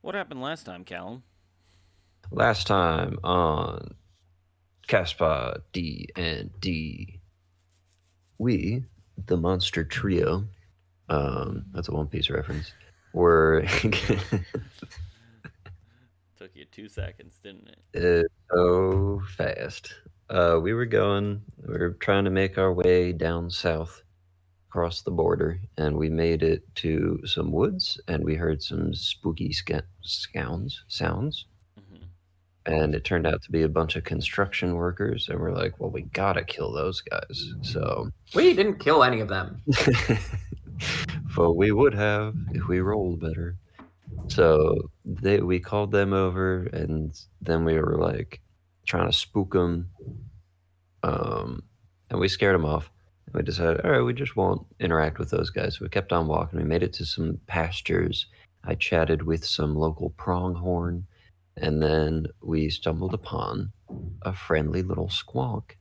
What happened last time, Calum? Last time on CastpoDND, we, the Monster Trio, that's a One Piece reference, were Took you 2 seconds, didn't it? so fast. We were trying to make our way down south across the border, and we made it to some woods, and we heard some spooky sounds. Mm-hmm. And it turned out to be a bunch of construction workers, and we're like, well, we gotta kill those guys. So we didn't kill any of them. Well, we would have if we rolled better. So we called them over, and then we were like trying to spook them, and we scared them off. And we decided, all right, we just won't interact with those guys. So we kept on walking. We made it to some pastures. I chatted with some local pronghorn, and then we stumbled upon a friendly little squonk.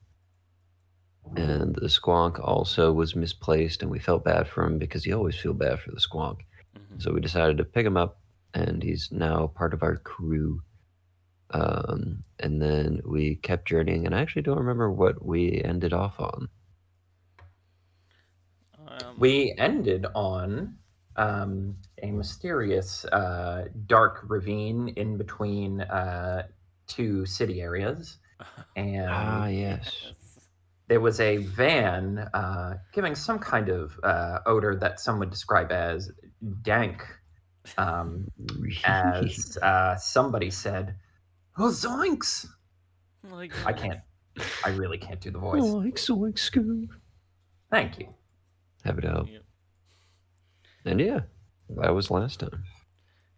And the squonk also was misplaced, and we felt bad for him because you always feel bad for the squonk. Mm-hmm. So we decided to pick him up, and he's now part of our crew. And then we kept journeying, and I actually don't remember what we ended off on. We ended on a mysterious dark ravine in between two city areas. And yes. there was a van giving some kind of odor that some would describe as dank. As somebody said, "Oh, zoinks!" Like, I really can't do the voice. Zoink, Scoob. Thank you. Have it out. Yep. And yeah, that was last time.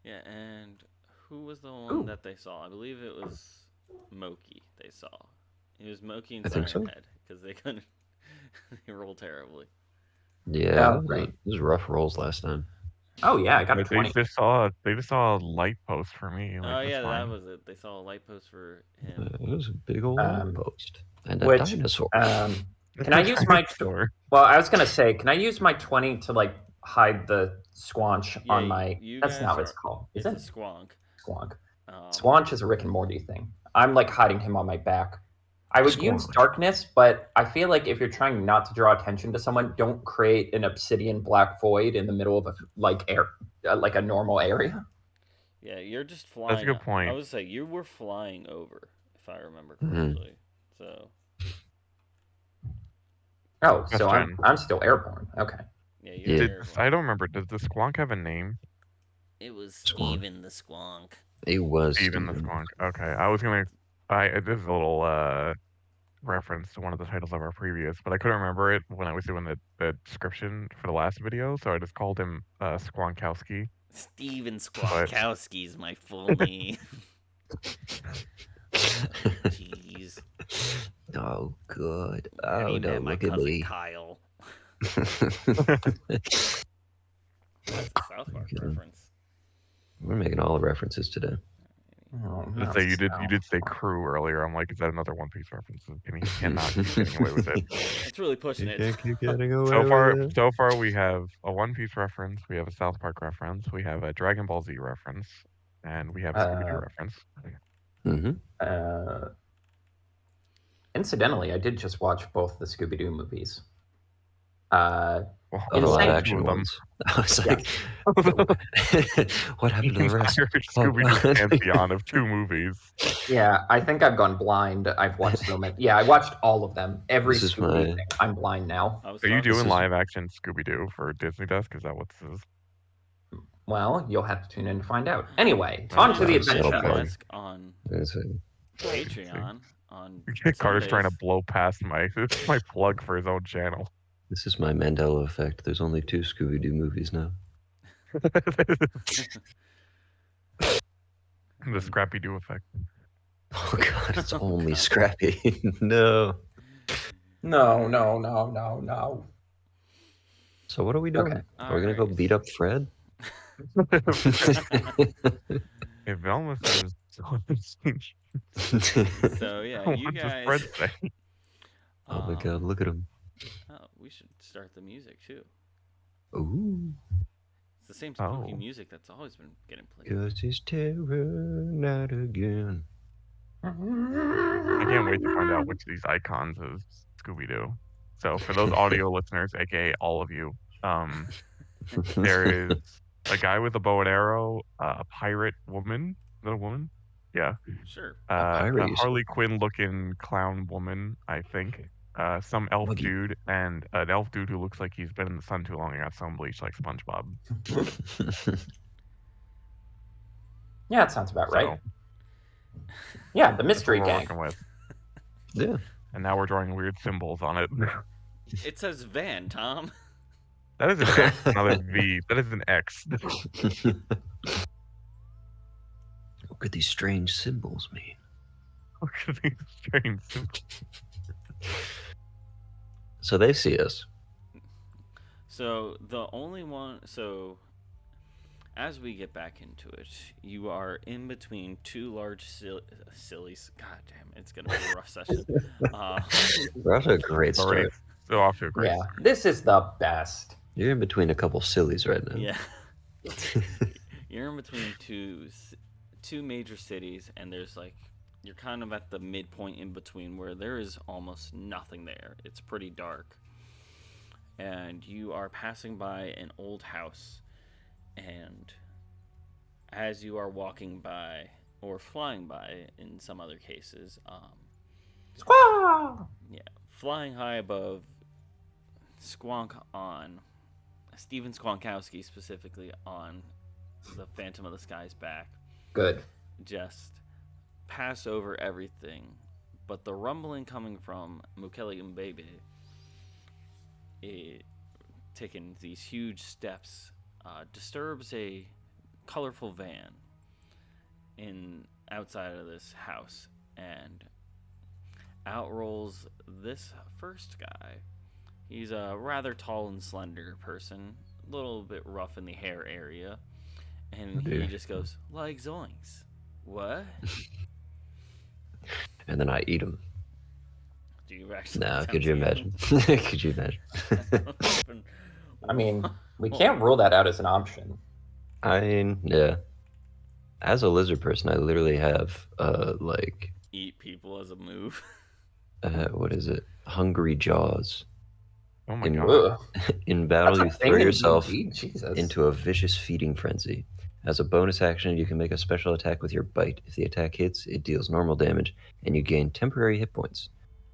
Yeah, and who was the one that they saw? I believe it was Mokie they saw. It was Mokie and Siren Head, because they couldn't. They roll terribly. Yeah, right. Those rough rolls last time. Oh yeah, I got a 20. They just saw a light post for me. Like, oh yeah, that was it. They saw a light post for him. It was a big old light post and a dinosaur. Can I use my Well, I was gonna say, can I use my 20 to like hide the squanch on my? That's not what it's called. Is it? Squonk. Squonk. Squanch is a Rick and Morty thing. I'm like hiding him on my back. I would use darkness, but I feel like if you're trying not to draw attention to someone, don't create an obsidian black void in the middle of a like a normal area. Yeah, you're just flying. That's a good point. I would say you were flying over, if I remember correctly. So. Oh, so I'm still airborne. Okay. Yeah, you're airborne. I don't remember. Does the squonk have a name? It was Steven the Squonk. It was Steven the Squonk. Okay, I was gonna. This is a little reference to one of the titles of our previous, but I couldn't remember it when I was doing the description for the last video, so I just called him Squonkowski. Steven Squonkowski is my full name. Jeez. Oh, good. Oh, no, look at me. Kyle. That's the South Park reference. We're making all the references today. Oh, no, you did say crew earlier. I'm like, is that another One Piece reference? He cannot keep getting away with it. It's really pushing it. Can't keep getting away so far, we have a One Piece reference, we have a South Park reference, we have a Dragon Ball Z reference, and we have a Scooby-Doo reference. Incidentally, I did just watch both the Scooby-Doo movies. The live action ones. I was like, what happened to the rest? Scooby-Doo pantheon of 2 movies. Yeah, I think I've gone blind. I've watched so many. Yeah, I watched all of them. Every Scooby-Doo thing. I'm blind now. Are you doing live action Scooby-Doo for Disney Desk? Is that what this is? Well, you'll have to tune in to find out. Anyway, on to the adventure. On Patreon. On Carter's trying to blow past my plug for his own channel. This is my Mandela effect. There's only 2 Scooby-Doo movies now. The Scrappy-Doo effect. Oh god, it's only Scrappy. No. No. So what are we doing? Okay. Are we going to go beat up Fred? If Velma says so yeah, you guys. Fred say? Oh my god, look at him. Oh, we should start the music too. Ooh. the same spooky music that's always been getting played. 'Cause it's terror night again. I can't wait to find out which of these icons is Scooby-Doo. So for those audio listeners, aka all of you, there is a guy with a bow and arrow, a pirate woman. Is that a woman? Yeah. Sure. A Harley Quinn looking clown woman, I think. Some elf Mokie. dude and an elf dude who looks like he's been in the sun too long and got sun bleach like SpongeBob. Yeah, that sounds about right. Yeah, the mystery That's what we're gang. working with. Yeah. And now we're drawing weird symbols on it. It says van, Tom. That is an X, not a V. That is an X. What could these strange symbols mean? Look at these strange symbols. So they see us. So the only one. So as we get back into it, you are in between two large sillies. God damn, it's gonna be a rough session. We're off to a great start. So off to a great start. This is the best. You're in between a couple sillies right now. Yeah. You're in between two major cities, and there's like you're kind of at the midpoint in between where there is almost nothing there. It's pretty dark, and you are passing by an old house, and as you are walking by or flying by in some other cases, flying high above, Squonk on Steven Squonkowski specifically on the Phantom of the Sky's back. Good. Just pass over everything, but the rumbling coming from Mokie and Baby, taking these huge steps, disturbs a colorful van outside of this house, and out rolls this first guy. He's a rather tall and slender person, a little bit rough in the hair area, and he just goes, like zoinks. What? And then I eat him. Do you actually? No, could you imagine? Could you imagine? I mean, we can't rule that out as an option. I mean, yeah. As a lizard person, I literally have, like... Eat people as a move. What is it? Hungry jaws. Oh my god. In battle, you throw yourself Jesus. into a vicious feeding frenzy. As a bonus action, you can make a special attack with your bite. If the attack hits, it deals normal damage, and you gain temporary hit points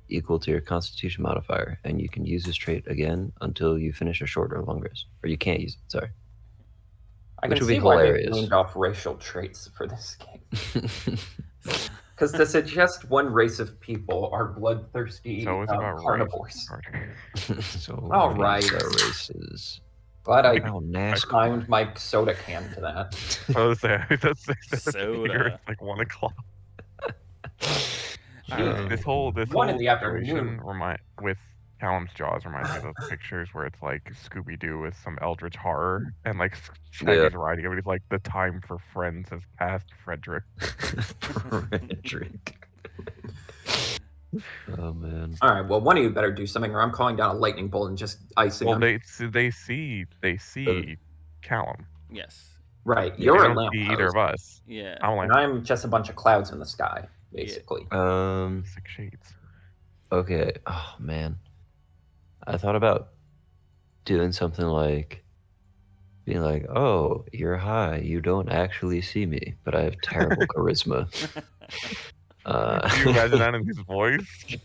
equal to your Constitution modifier, and you can use this trait again until you finish a short or long rest. Or you can't use it, sorry. I can see why they named off racial traits for this game. Because to suggest one race of people are bloodthirsty carnivores. So all right. Races. Glad I timed my soda can to that. Soda. Like 1 o'clock. This one whole in the afternoon with Calum's Jaws reminds me of those pictures where it's like Scooby-Doo with some eldritch horror, and like Shaggy's riding it, but he's like, the time for friends has passed, Frederick. Frederick. Oh man. All right, well, one of you better do something, or I'm calling down a lightning bolt and just icing them. Well, they see Calum. Yes. Right, They you're a don't lamp see either of us. Yeah. And I'm just a bunch of clouds in the sky, basically. 6 shades. Okay. Oh man. I thought about doing something like being like, "Oh, you're high. You don't actually see me, but I have terrible charisma." Can you imagine that in his voice?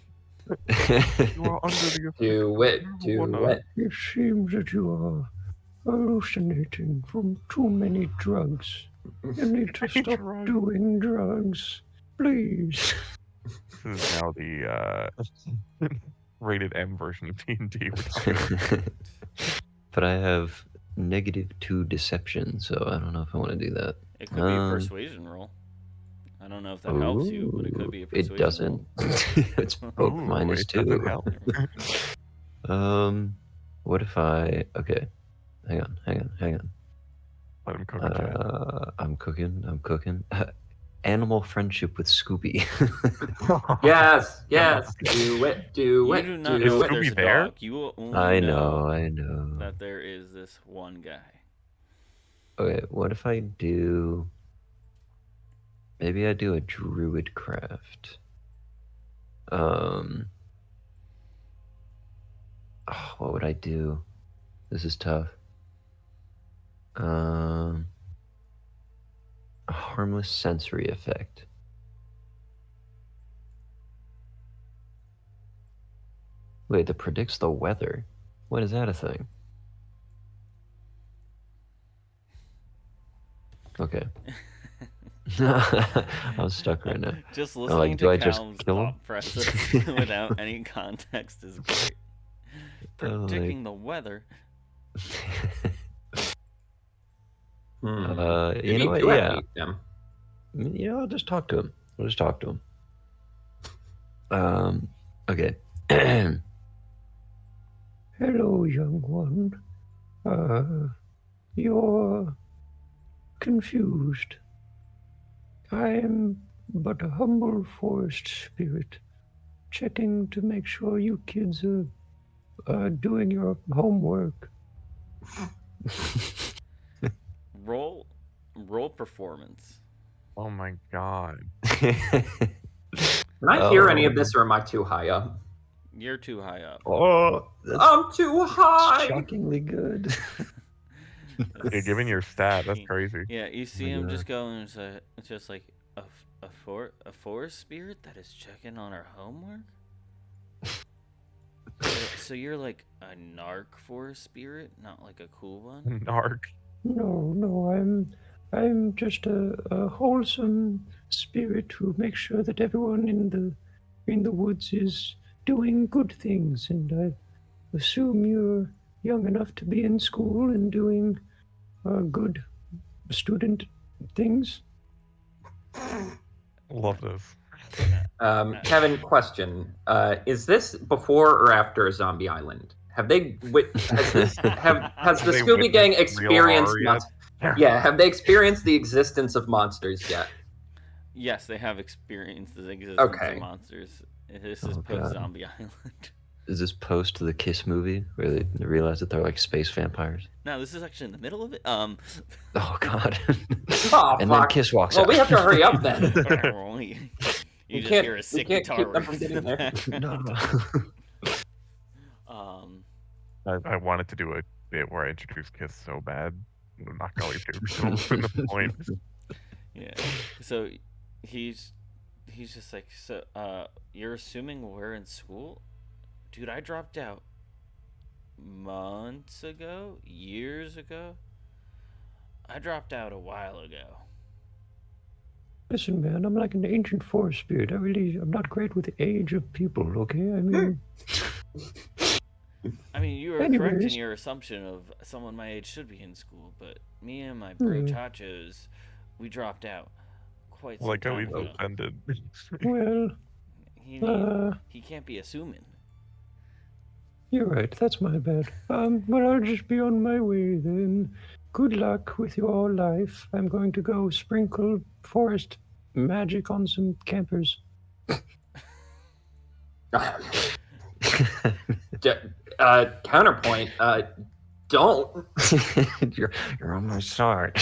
You are under the Do it. It seems that you are hallucinating from too many drugs. You need to stop doing drugs, please. This is now the rated M version of D&D. But I have -2 deception, so I don't know if I want to do that. It could be a persuasion roll. I don't know if that helps you, but it could be a persuasion It doesn't. It's both -2. What if I... Okay. Hang on. Let him cook I'm cooking. Animal friendship with Scooby. Yes. Do it. You do not know if there's a dog. You will only I know. that there is this one guy. Okay, what if I do... Maybe I do a druid craft. What would I do? This is tough. A harmless sensory effect. Wait, that predicts the weather? When is that a thing? Okay. I'm stuck right now. Just I'm listening like, do to I just Calum's kill him? thought process without any context is great. Oh, Predicting the weather. You Maybe know what? you have Yeah. to eat them. You know, I'll just talk to him. I'll just talk to him. Okay. Hello, young one. You're confused. I am but a humble forest spirit, checking to make sure you kids are doing your homework. Roll performance. Oh my god. Can I hear any of this, or am I too high up? You're too high up. Oh, I'm too high. shockingly good. You're giving your stat. That's crazy. Yeah, you see my him God. just going, it's just like a forest spirit that is checking on our homework. So you're like a narc forest spirit, not like a cool one. Narc. No, I'm just a wholesome spirit who makes sure that everyone in the woods is doing good things, and I assume you're young enough to be in school and doing good student things. Love this. Kevin, question: is this before or after Zombie Island? Have they? Has the They Scooby Gang witnessed real experienced? horror yet? Yeah, have they experienced the existence of monsters yet? Yes, they have experienced the existence Okay. of monsters. This is Oh, post God. Zombie Island. Is this post the Kiss movie where they realize that they're like space vampires? No, this is actually in the middle of it. Oh God! Oh, And fuck. then Kiss walks Well, out. we have to hurry up then. You just can't- hear a we sick can't guitar keep them riff from in the getting there. background. No. I wanted to do a bit where I introduce Kiss so bad. I'm not going to. Because I'm the point. Yeah. So he's just like, so you're assuming we're in school? Dude, I dropped out months ago, years ago. I dropped out a while ago. Listen, man, I'm like an ancient forest spirit. I'm not great with the age of people. Okay, I mean, you were correct in Anyways. your assumption of someone my age should be in school, but me and my brochachos, we dropped out quite some Like how time he's ago. offended. Well, He can't be assuming. you're right. That's my bad. Well, I'll just be on my way then. Good luck with your life. I'm going to go sprinkle forest magic on some campers. Counterpoint: don't. you're on my side.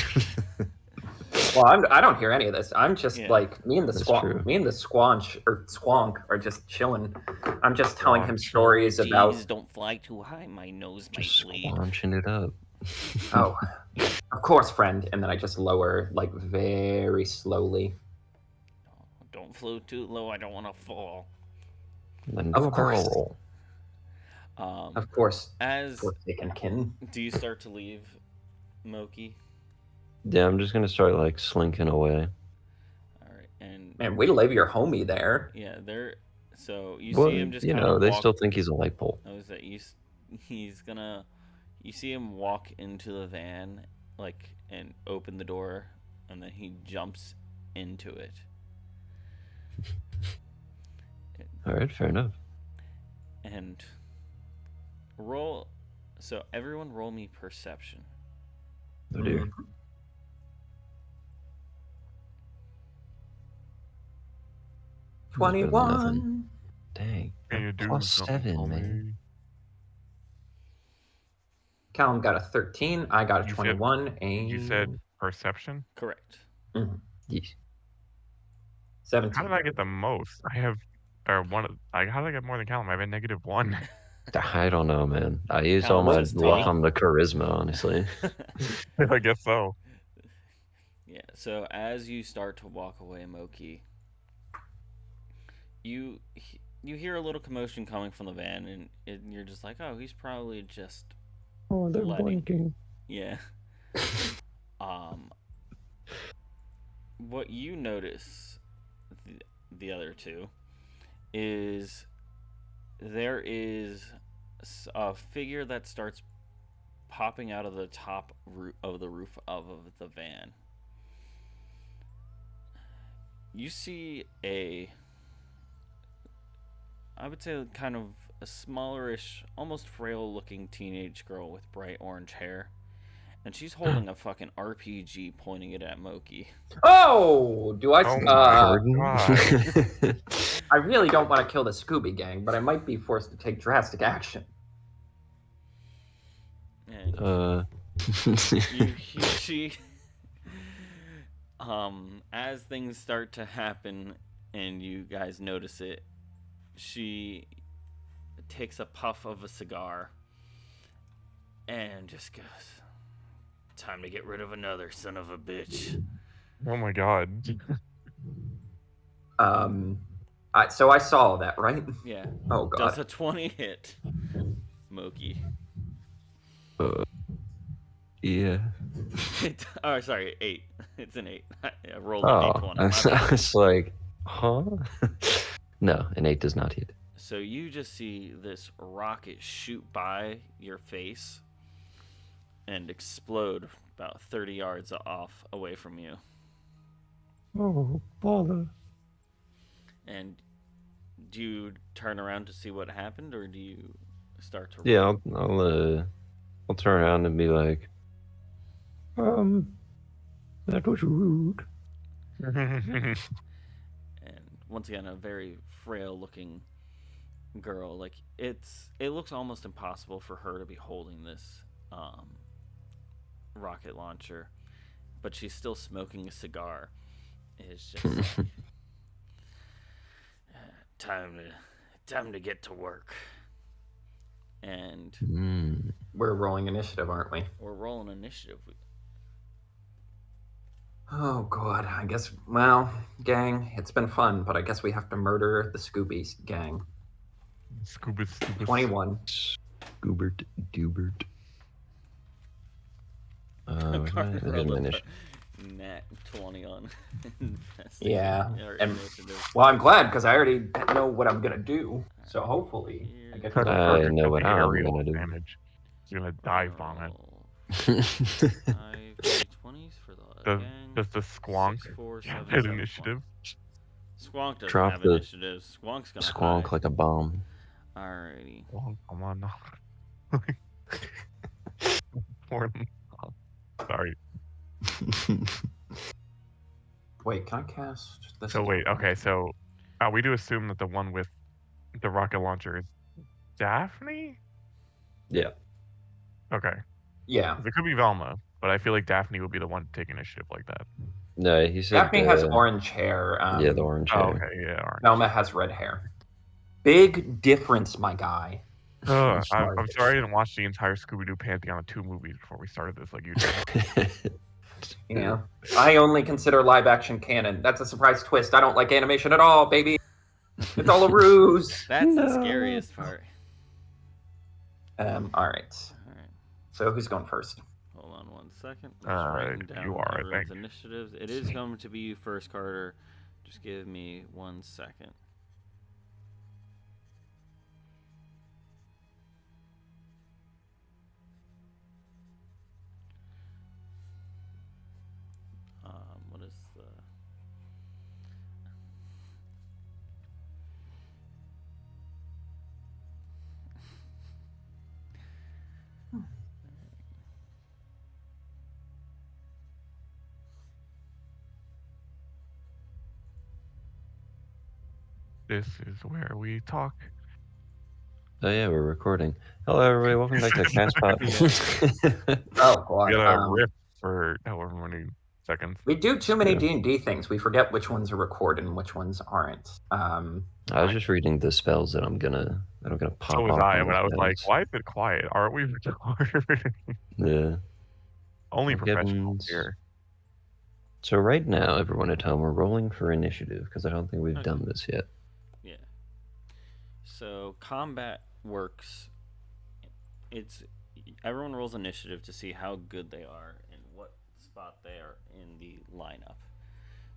Well, I don't hear any of this. I'm just like me and the That's squonk. true. Me and the squonk are just chilling. I'm just telling him stories Jeez, about. don't fly too high. My nose might Just bleed. squanching it up. Oh, of course, friend. And then I just lower like very slowly. Don't float too low. I don't want to fall. Then do Of a barrel course. roll. Of course. As Forsaken kin. do you start to leave, Mokie? Yeah, I'm just gonna start like slinking away. All right, and Man, way to leave your homie there. yeah, there. So you Well, see him just you kind know, of they walk. still think he's a light pole. I was that he's gonna. You see him walk into the van, like, and open the door, and then he jumps into it. All right, fair enough. And roll. So everyone, roll me perception. Oh dear. 21. Dang. Can you do Plus something 7, for man. me? Calum got a 13. I got a 21. You said perception? Correct. Mhm. Yes. 17. How did I get the most? I have, or one. How did I get more than Calum? I have a -1. I don't know, man. I used all Calum's my just luck tall. on the charisma, honestly. I guess so. Yeah, so as you start to walk away, Mokie, you hear a little commotion coming from the van, and you're just like, oh, he's probably just They're blinking. Yeah. What you notice, the other two, is there is a figure that starts popping out of the top of the roof of the van. You see I would say kind of a smallerish, almost frail looking teenage girl with bright orange hair. And she's holding a fucking RPG pointing it at Mokie. Oh! Do I... Oh my God. I really don't want to kill the Scooby Gang, but I might be forced to take drastic action. And you see... as things start to happen and you guys notice it, she takes a puff of a cigar and just goes, time to get rid of another son of a bitch. Oh my god. So I saw that, right? Yeah. Oh god. Does a 20 hit, Mokie? Yeah. Oh, sorry, 8. It's an 8. I rolled Oh, a D20. I was like, huh? No, an 8 does not hit. So you just see this rocket shoot by your face and explode about 30 yards off away from you. Oh, bother. And do you turn around to see what happened, or do you start to... Yeah, I'll turn around and be like, that was rude. And once again, a very frail looking girl. Like, it looks almost impossible for her to be holding this rocket launcher, but she's still smoking a cigar. It's just like, time to get to work. And we're rolling initiative, aren't we? We're rolling initiative. Oh god, I guess, well, gang, it's been fun, but I guess we have to murder the Scooby Gang. Scuba. 21. Scoobert Dubert. Nat 20 on yeah. And, initiative. well, I'm glad because I already know what I'm gonna do. So hopefully, I get to I know what I'm gonna do. Damage. You're gonna dive bomb it. 5 20s for the gang. Does the Squonk 6, 4, 7, have 7, initiative? Squonk doesn't Drop have the initiative. Squonk's gonna squonk hide. like a bomb. Alrighty. Oh, come on now. Sorry. Wait, can I cast this? So wait, okay, so we do assume that the one with the rocket launcher is Daphne? Yeah. Okay. Yeah. It could be Velma, but I feel like Daphne would be the one to take initiative like that. No, he said Daphne has orange hair. Yeah, the orange hair. Okay, yeah, orange. Velma has red hair. Big difference, my guy. I'm sorry I didn't watch the entire Scooby-Doo Pantheon of 2 movies before we started this like you did. Yeah. I only consider live action canon. That's a surprise twist. I don't like animation at all, baby. It's all a ruse. That's the scariest part. All right. So who's going first? Hold on 1 second. Just writing down you are, I everyone's think. initiatives. It is going to be you first, Carter. Just give me 1 second. What is the... This is where we talk. Oh yeah, we're recording. Hello everybody, welcome back to Castpod. Oh god. We got a riff for however many seconds. We do too many D&D things. We forget which ones are recorded and which ones aren't. I was just reading the spells that I'm gonna pop So was off. I, on but I was like, guys. why is it quiet? Aren't we recording? Yeah. Only Well, professionals Gibbons. here. So right now, everyone at home, we're rolling for initiative because I don't think we've done this yet. Yeah. So combat works. It's everyone rolls initiative to see how good they are and what spot they are in the lineup.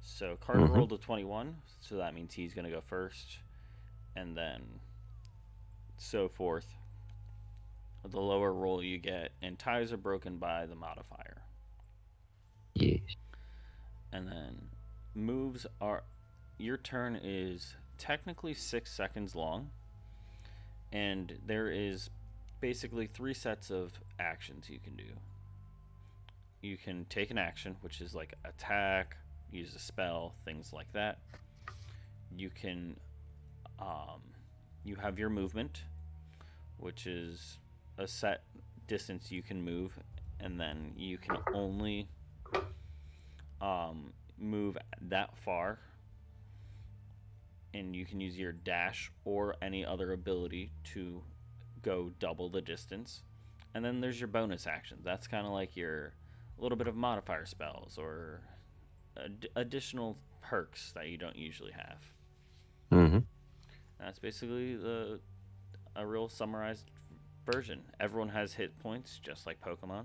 So Carter rolled a 21, so that means he's going to go first, and then so forth. The lower roll you get, and ties are broken by the modifier. Yes. And then moves are, your turn is technically 6 seconds long, and there is basically 3 sets of actions you can do. You can take an action, which is like attack, use a spell, things like that. You can, you have your movement, which is a set distance you can move, and then you can only move that far, and you can use your dash or any other ability to go double the distance. And then there's your bonus actions. That's kind of like your little bit of modifier spells or additional perks that you don't usually have. That's basically a real summarized version. Everyone has hit points, just like Pokemon.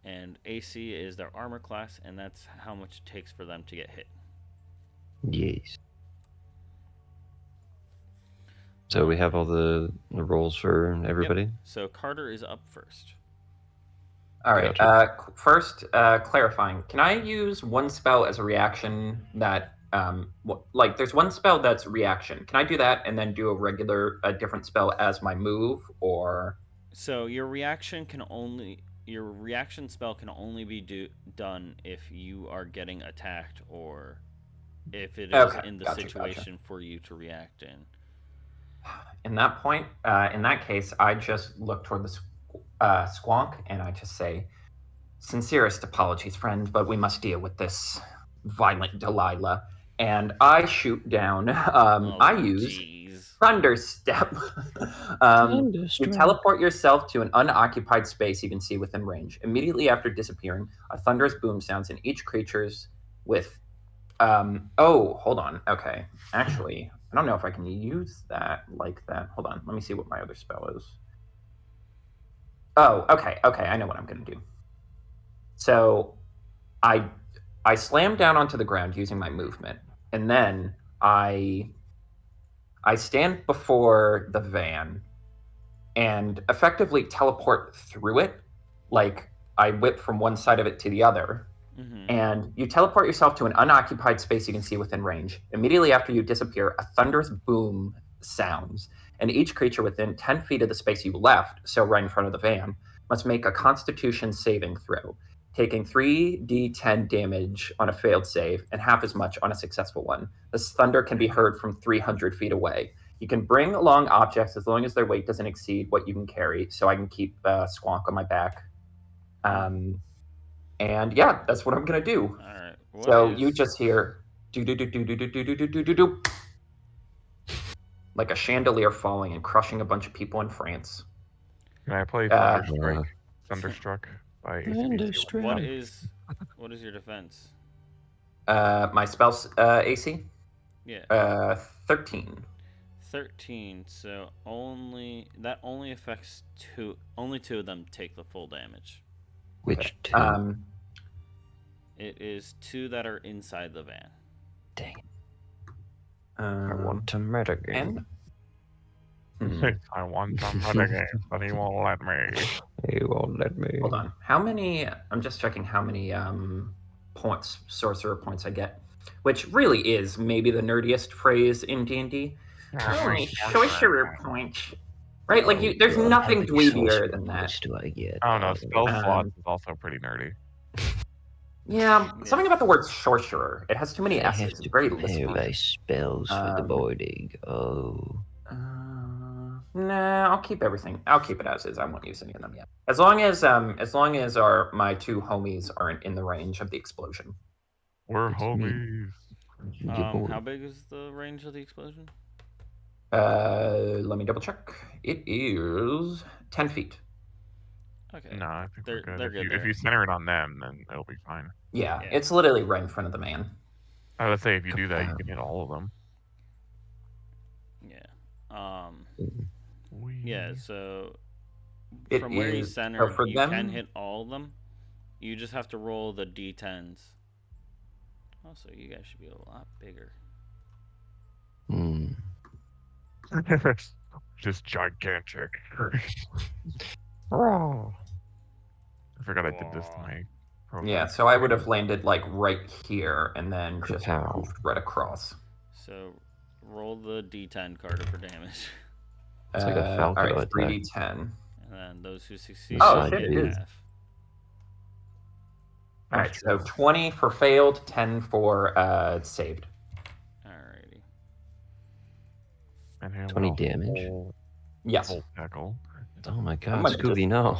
And AC is their armor class, and that's how much it takes for them to get hit. Yes. So we have all the rolls for everybody? Yep. So Carter is up first. All right. Gotcha. First, clarifying. Can I use one spell as a reaction that, like, there's one spell that's reaction. Can I do that and then do a different spell as my move, or? So your reaction spell can only be done if you are getting attacked or if it is in the situation for you to react in. In that case, I just look toward the Squonk and I just say, "Sincerest apologies, friend, but we must deal with this violent Delilah." And I shoot down. I use Thunder Step. You teleport yourself to an unoccupied space you can see within range. Immediately after disappearing, a thunderous boom sounds, and each creature's with. Oh, hold on. Okay, actually, I don't know if I can use that like that. Hold on. Let me see what my other spell is. Oh, okay. I know what I'm going to do. So I slam down onto the ground using my movement, and then I stand before the van and effectively teleport through it. Like, I whip from one side of it to the other. And you teleport yourself to an unoccupied space you can see within range. Immediately after you disappear, a thunderous boom sounds, and each creature within 10 feet of the space you left, so right in front of the van, must make a Constitution saving throw, taking 3d10 damage on a failed save and half as much on a successful one. This thunder can be heard from 300 feet away. You can bring along objects as long as their weight doesn't exceed what you can carry, so I can keep Squonk on my back. And yeah, that's what I'm gonna do. All right. So you just hear do do do do do do do do do do do, like a chandelier falling and crushing a bunch of people in France. Can I play Thunderstruck by AC? What is your defense? My spell's AC? Yeah. 13. 13. So only affects two. Only 2 of them take the full damage. Which 2? It is 2 that are inside the van. Dang it. I want to metagame. I want to metagame, but he won't let me. He won't let me. Hold on. How many... I'm just checking how many sorcerer points I get. Which really is maybe the nerdiest phrase in D&D. How many sorcerer points? Right? Like, there's nothing dweebier than that. Do I get? I don't know. Spell slots is also pretty nerdy. Yeah, something about the word sorcerer. It has too many S's. It's very lispy. Paradise spells for the boarding. Oh. Nah, I'll keep everything. I'll keep it as is. I won't use any of them yet. As long as my 2 homies aren't in the range of the explosion. We're It's me. homies. How big is the range of the explosion? Let me double check. It is 10 feet. Okay. No, I think we're good. They're good If you center it on them, then it'll be fine. Yeah, Yeah. it's literally right in front of the man. I would say if you do that, you can hit all of them. Yeah. Wee. Yeah. So It from where you is- center, for you them- can hit all of them. You just have to roll the d10s. Also, you guys should be a lot bigger. Just gigantic. Raw. I forgot I did this to my profile. Yeah, so I would have landed like right here and then just Kapow. moved right across. So roll the d10 card for damage. It's like a Falco all right, attack. 3d10. And then those who succeed Oh, get shit, it is. half. All right, so 20 for failed, 10 for saved. Alrighty. And him 20 with a damage? whole- Yes. whole tackle. Oh my god, might Scooby, no.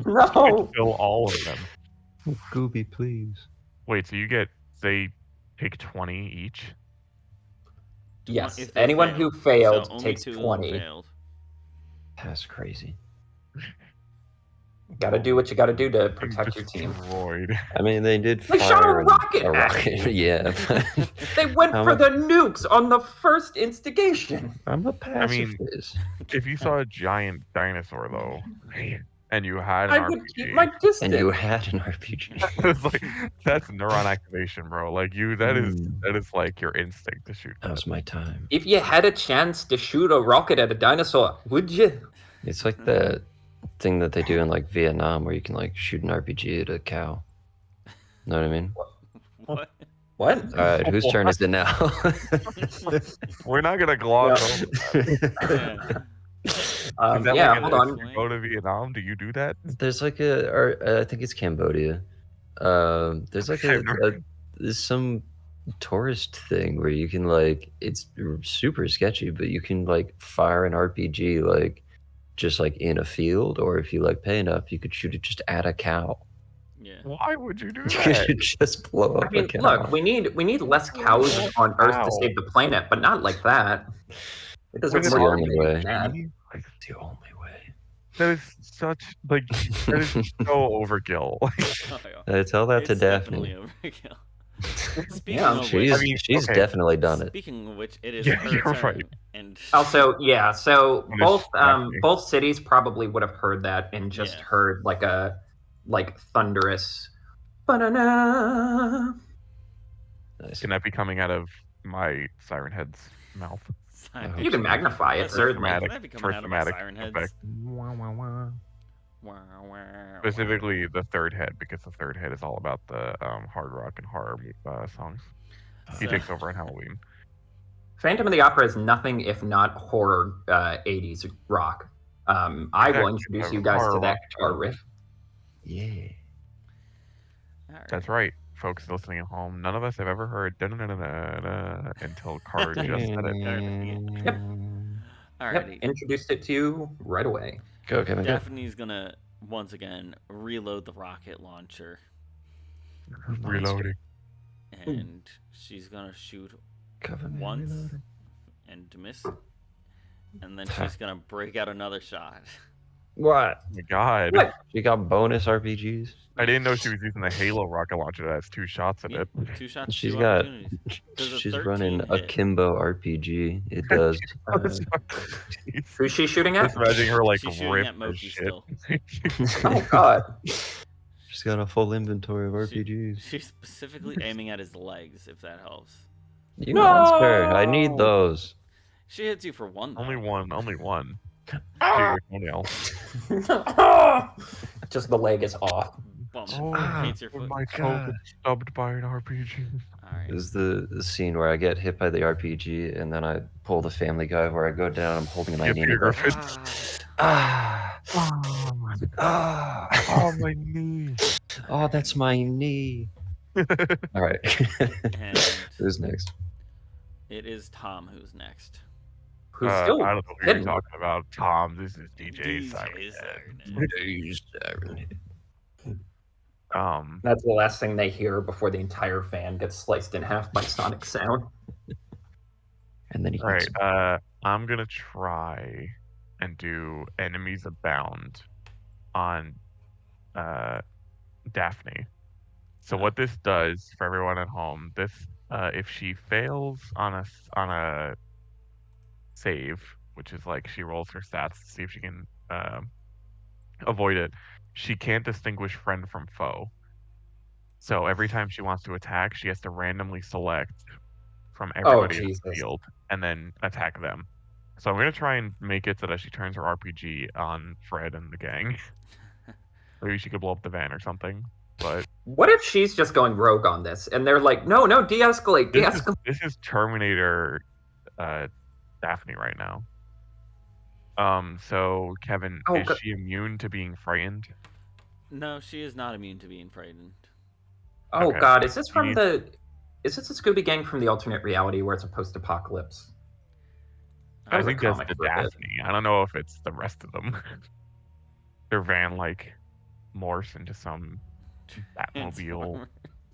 No. Kill all of them. Scooby, please. Wait, so they take 20 each? Yes. If they Anyone fail. who failed So only takes 2 of them 20. failed. That's crazy. Gotta do what you gotta do to protect your team. Destroyed. I mean, they did They fire shot a rocket at rocket. Yeah. They went How for much- the nukes on the first instigation. I'm a mean, pacifist. If you saw a giant dinosaur, though, and you had an I would RPG, keep my distance. And you had an RPG. it's like, that's neuron activation, bro. Like that is like your instinct to shoot. That was my time. If you had a chance to shoot a rocket at a dinosaur, would you? It's like the thing that they do in like Vietnam where you can like shoot an RPG at a cow. Know what I mean? What? What? All right, whose turn is it now? We're not gonna gloss over that. Yeah. Is that Yeah, like hold if on. you go to Vietnam, do you do that? There's like I think it's Cambodia. There's like there's some tourist thing where you can like, it's super sketchy, but you can like fire an RPG like just like in a field, or if you like pay enough, you could shoot it just at a cow. Yeah. Why would you do You that? could just blow up I mean, a cow. look, we need less cows on Earth to Ow. save the planet, but not like that. It doesn't It's the work. only way. Yeah. The only way. That is such like that is so overkill. Oh, yeah. I tell that to It's Daphne. definitely overkill. Speaking Yeah, of She's, which, she's okay. definitely done it. speaking of which, it is Yeah, her you're turn, right. and Also, yeah, so What is both happening? both cities probably would have heard that and just Yeah. heard like a thunderous ba-na-na. Nice. Can that be coming out of my Siren Head's mouth? You can magnify it, That's certainly. thematic- That'd be coming for out of my thematic siren heads. effect. Wah, wah, Specifically, the third head, because the third head is all about the hard rock and horror songs. He So- takes over on Halloween. Phantom of the Opera is nothing if not horror 80s rock. I will Exactly, introduce the you guys to horror that rock. guitar riff. Yeah. Alright. That's right, folks listening at home. None of us have ever heard da-na-na-na-na until Card just said it. Yep. Alrighty. Yep, introduced it to you right away. Go, Kevin, go. Daphne's gonna once again reload the rocket launcher, Reloading. and she's gonna shoot Kevin, once reloading. and miss, and then she's gonna break out another shot. What? Oh my god. What? She got bonus RPGs? I didn't know she was using the Halo rocket launcher that has 2 shots in Yeah, it. 2 shots, She's 2 got. opportunities. Does a She's 13 running hit? Akimbo RPG. It does. Jeez. Who's she shooting at? Just imagining her like She's shooting rip at her Mokie shit. still. Oh god. She's got a full inventory of RPGs. She's specifically aiming at his legs, if that helps. You monster! I need No! those. She hits you for 1. Though. Only one. Ah! Shoot your toenail. Just the leg is off. Bump. Ah, Hates your foot. My toe God. gets stubbed by an RPG. Alright. This is the scene where I get hit by the RPG and then I pull the Family Guy where I go down, I'm holding my Yeah, knee. and I Peter go, Griffin. ah, Oh, ah, my knee. oh, that's my knee. All right. And Who's next? it is Tom who's next. Who's I still don't know who you're hidden. talking about, Tom. This is DJ DJ Siren Siren Head. DJ Siren Head. That's the last thing they hear before the entire van gets sliced in half by sonic sound. And then he Right. eats I'm gonna try and do enemies abound on Daphne. So what this does for everyone at home, this if she fails on a save, which is like she rolls her stats to see if she can avoid it, she can't distinguish friend from foe. So every time she wants to attack, she has to randomly select from everybody in the field and then attack them. So I'm gonna try and make it so that she turns her RPG on Fred and the gang. Maybe she could blow up the van or something. But what if she's just going rogue on this, and they're like, "No, de-escalate, de-escalate." This is Terminator Daphne right now. So Kevin, is she immune to being frightened? No, she is not immune to being frightened. Oh okay. God, is this from is this a Scooby Gang from the alternate reality where it's a post-apocalypse? I think that's the Daphne. I don't know if it's the rest of them. Their van like morphs into some Batmobile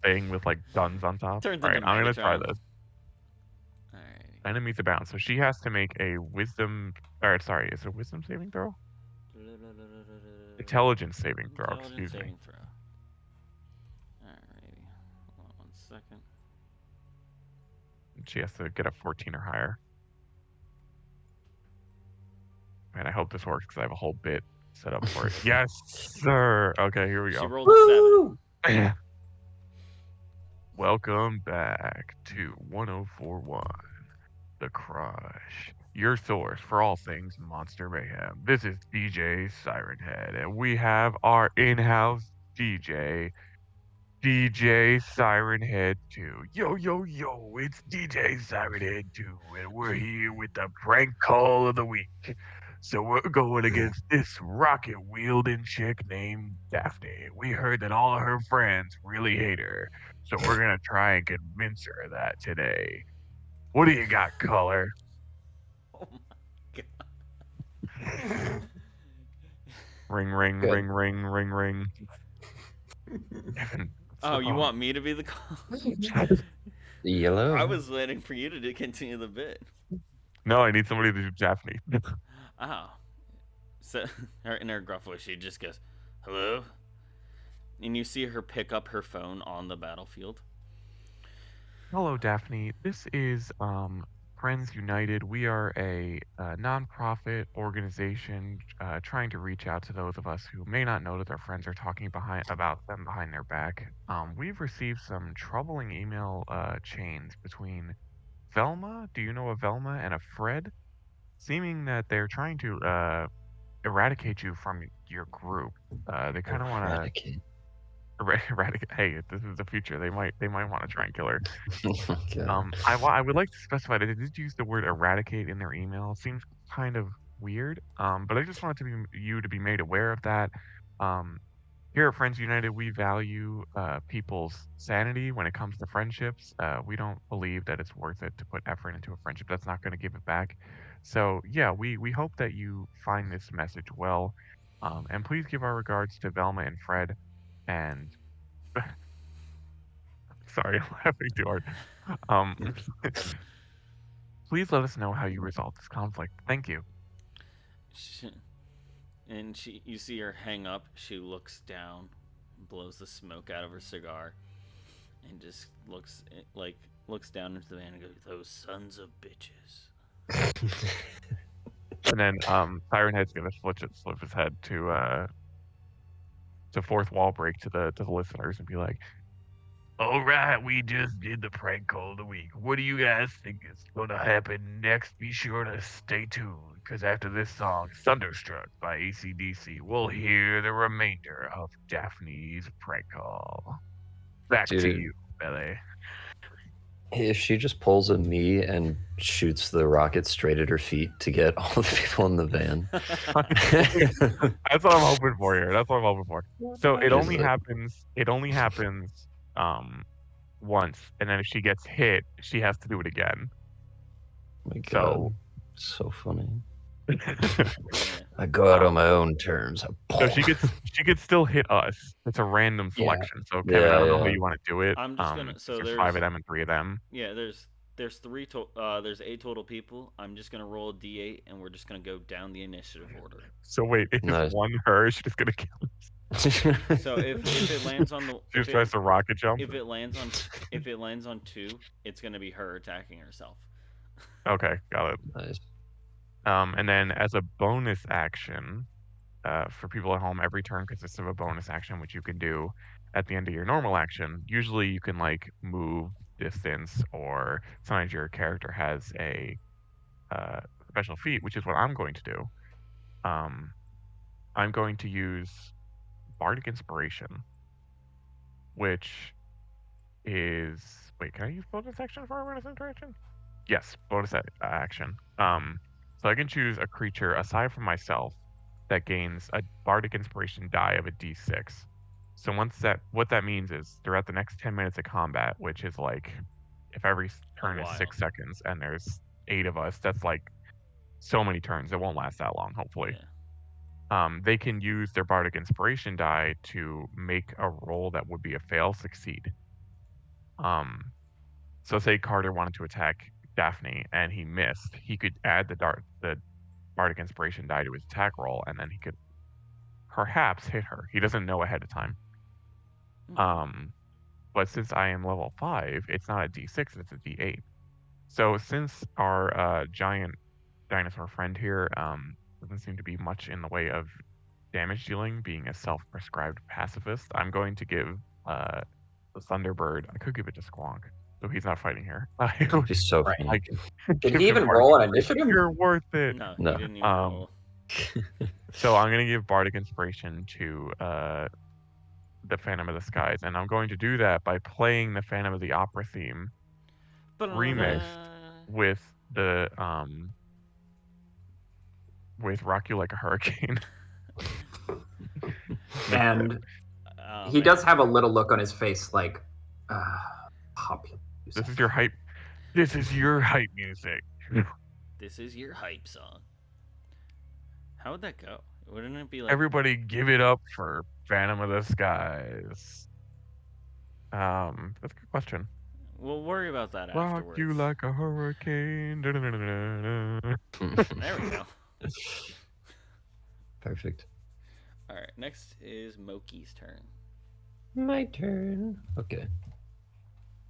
thing with like guns on top. All right, I'm gonna try this. Alright. Enemies abound. So she has to make a wisdom. Or sorry, is it a wisdom saving throw? Intelligence saving throw. Excuse me. Alrighty. Hold on 1 second. She has to get a 14 or higher. Man, I hope this works because I have a whole bit set up for it. Yes, sir. Okay, here we go. She rolled a 7. Welcome back to 1041, The Crush, your source for all things Monster Mayhem. This is DJ Siren Head, and we have our in-house DJ Siren Head 2. Yo, yo, yo, it's DJ Siren Head 2, and we're here with the prank call of the week. So we're going against this rocket-wielding chick named Daphne. We heard that all of her friends really hate her, so we're going to try and convince her of that today. What do you got, caller? Oh my god. Ring, ring, ring, ring, ring, ring. Oh, you want me to be the caller? Yellow? I was waiting for you to continue the bit. No, I need somebody to do Daphne. Oh. So, in her gruff voice, she just goes, "Hello?" And you see her pick up her phone on the battlefield. Hello, Daphne. This is Friends United. We are a nonprofit organization trying to reach out to those of us who may not know that their friends are talking about them behind their back. We've received some troubling email chains between Velma, do you know a Velma, and a Fred, seeming that they're trying to eradicate you from your group. They kind of want to eradicate. Hey, this is the future. They might want to try and kill her. I would like to specify that they did use the word eradicate in their email. It seems kind of weird. But I just wanted you to be made aware of that. Here at Friends United, we value people's sanity when it comes to friendships. We don't believe that it's worth it to put effort into a friendship that's not going to give it back. So yeah, we hope that you find this message well. And please give our regards to Velma and Fred. And sorry, I'm laughing too hard. Please let us know how you resolve this conflict. Thank you. And you see her hang up. She looks down, blows the smoke out of her cigar, and just looks down into the van and goes, "Those sons of bitches." And then Siren Head's gonna flip his head to fourth wall break to the listeners and be like, "All right, we just did the prank call of the week. What do you guys think is gonna happen next? Be sure to stay tuned, because after this song, Thunderstruck by AC/DC, we'll hear the remainder of Daphne's prank call. Back to you, Billy." If she just pulls a me and shoots the rocket straight at her feet to get all the people in the van. That's what I'm hoping for here. That's what I'm hoping for. So it only happens once, and then if she gets hit, she has to do it again. Oh my God. So funny. Yeah. I go out on my own terms. So she could still hit us. It's a random Yeah. selection. So Kevin, I don't know how Yeah. you want to do it. I'm just gonna. So there's there's 5 of them and 3 of them. Yeah, there's there's 8 total people. I'm just gonna roll a d8, and we're just gonna go down the initiative order. So wait, if Nice. it's one her, she's just gonna kill us. So if it lands on the She just tries to rocket jump. if it lands on 2, it's gonna be her attacking herself. Okay, got it. Nice. And then as a bonus action, for people at home, every turn consists of a bonus action, which you can do at the end of your normal action. Usually you can like move distance, or sometimes your character has a special feat, which is what I'm going to do. I'm going to use Bardic Inspiration, which is... Wait, can I use bonus action for a bonus interaction? Yes, bonus action. So I can choose a creature aside from myself that gains a Bardic Inspiration die of a d6. So what that means is throughout the next 10 minutes of combat, which is like, if every turn is 6 seconds and there's 8 of us, that's like so many turns. It won't last that long, hopefully. Yeah. They can use their Bardic Inspiration die to make a roll that would be a fail succeed. So say Carter wanted to attack Daphne and he missed, he could add the Bardic Inspiration die to his attack roll, and then he could perhaps hit her. He doesn't know ahead of time. But since I am level 5, it's not a d6, it's a d8. So since our giant dinosaur friend here doesn't seem to be much in the way of damage dealing, being a self-prescribed pacifist, I'm going to give the Thunderbird... I could give it to Squonk, so he's not fighting here. It'd be so Right. funny. Did he even roll an initiative? You're worth it. No, No. he didn't even roll. So I'm going to give Bardic Inspiration to the Phantom of the Skies, and I'm going to do that by playing the Phantom of the Opera theme remixed with the with Rock You Like a Hurricane. And he does have a little look on his face like, popular music. This is your hype. This is your hype music. This is your hype song. How would that go? Wouldn't it be like Everybody give it up for Phantom of the Skies? That's a good question. We'll worry about that Rock afterwards. you like a hurricane. There we go. Perfect. All right, next is Mokie's turn. My turn. Okay.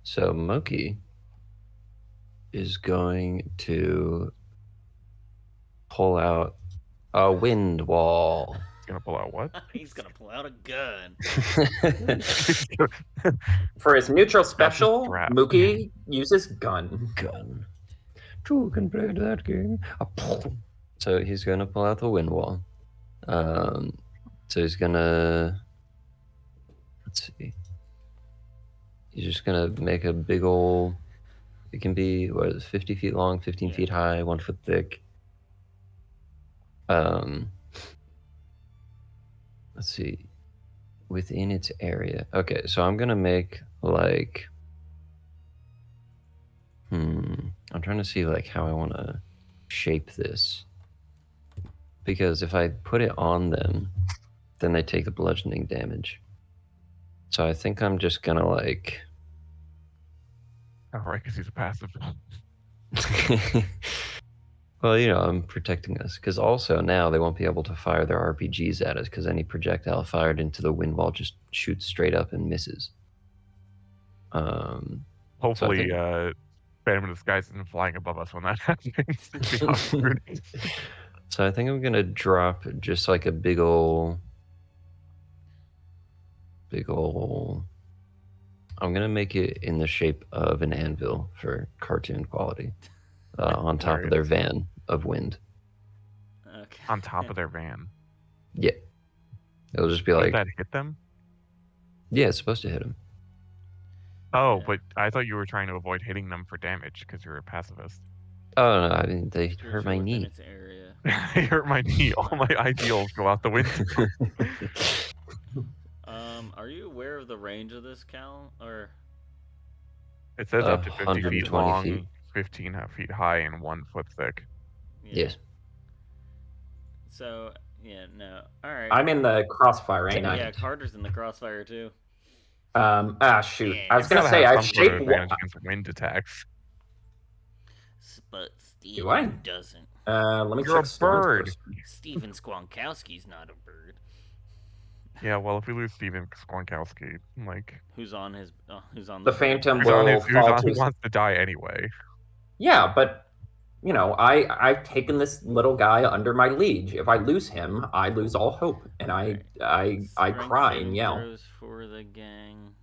So Mokie is going to pull out a wind wall. He's gonna pull out what? He's gonna pull out a gun. For his neutral special, strap. Mokie uses gun. Gun. Two can play that game. So he's gonna pull out the wind wall. So he's gonna... Let's see. He's just gonna make a big old... It can be, what is it, 50 feet long, 15 feet high, 1 foot thick. Let's see. Within its area. Okay, so I'm gonna make like... I'm trying to see like how I want to shape this. Because if I put it on them, then they take the bludgeoning damage. So I think I'm just gonna like... Oh, right, because he's a passive. Well, you know, I'm protecting us. Because also now they won't be able to fire their RPGs at us because any projectile fired into the wind wall just shoots straight up and misses. Hopefully, Phantom of the Skies isn't flying above us when that happens. It'd be awkward. So I think I'm gonna drop just like a big ol'... I'm gonna make it in the shape of an anvil for cartoon quality, on top of their van of wind. Okay. On top of their van. Yeah, it'll just be Would like... that hit them? Yeah, it's supposed to hit him. Oh, Yeah. but I thought you were trying to avoid hitting them for damage because you're a pacifist. Oh no, I mean they Creature hurt my within knee. its area. It hurt my knee. All my ideals go out the window. Are you aware of the range of this, Calum? Or It says up to 50 feet 120 long, feet. 15 feet high, and 1 foot thick. Yes. So, yeah, no. All right. I'm in the crossfire, ain't I? Yeah, Carter's in the crossfire too. Shoot. Yeah. I was He's gonna gotta say have I some sort of shape. advantage against wind attacks. But Steven Do I? doesn't. Let me You're check a storms bird. first. Steven Skwonkowski's not a bird. Yeah, well, if we lose Steven Skwonkowski, like... Who's on his... who's on The bird? Phantom Who's on will his, fall who to. wants to die anyway. Yeah, but you know, I've taken this little guy under my liege. If I lose him, I lose all hope, and I Strength cry saving and yell. throws for the gang.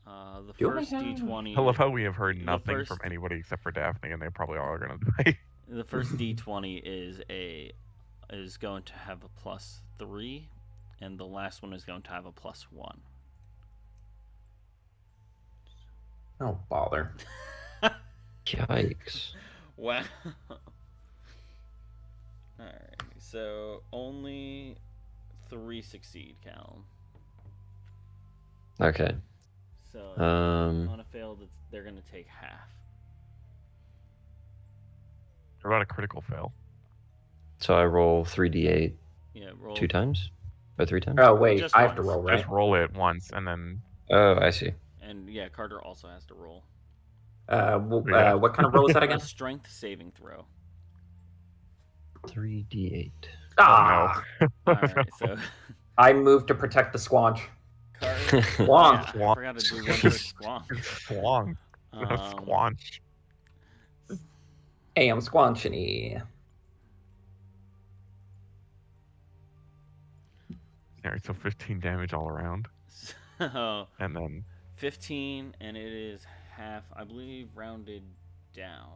The Do I first have- D20. I love how we have heard the nothing first- from anybody except for Daphne, and they probably all are gonna die. The first D20 is going to have a +3, and the last one is going to have a +1. Oh bother! Yikes. Wow. Alright, so only 3 succeed, Calum. Okay. So on a failed, they're going to take half. What about a critical fail? So I roll 3d8 Yeah, roll 2 times? Or 3 times? Oh wait, Just I have to once. roll, right? Just roll it once, and then... Oh, I see. And yeah, Carter also has to roll. Yeah. What kind of roll is that A again? strength saving throw. 3d8. Ah! Alright, so I moved to protect the squanch. Carter. Squonk. Yeah, I forgot to do one for Squonk. Squonk. Squanch. Hey, I'm squanchiny. Alright, so 15 damage all around. So And then 15, and it is half, I believe, rounded down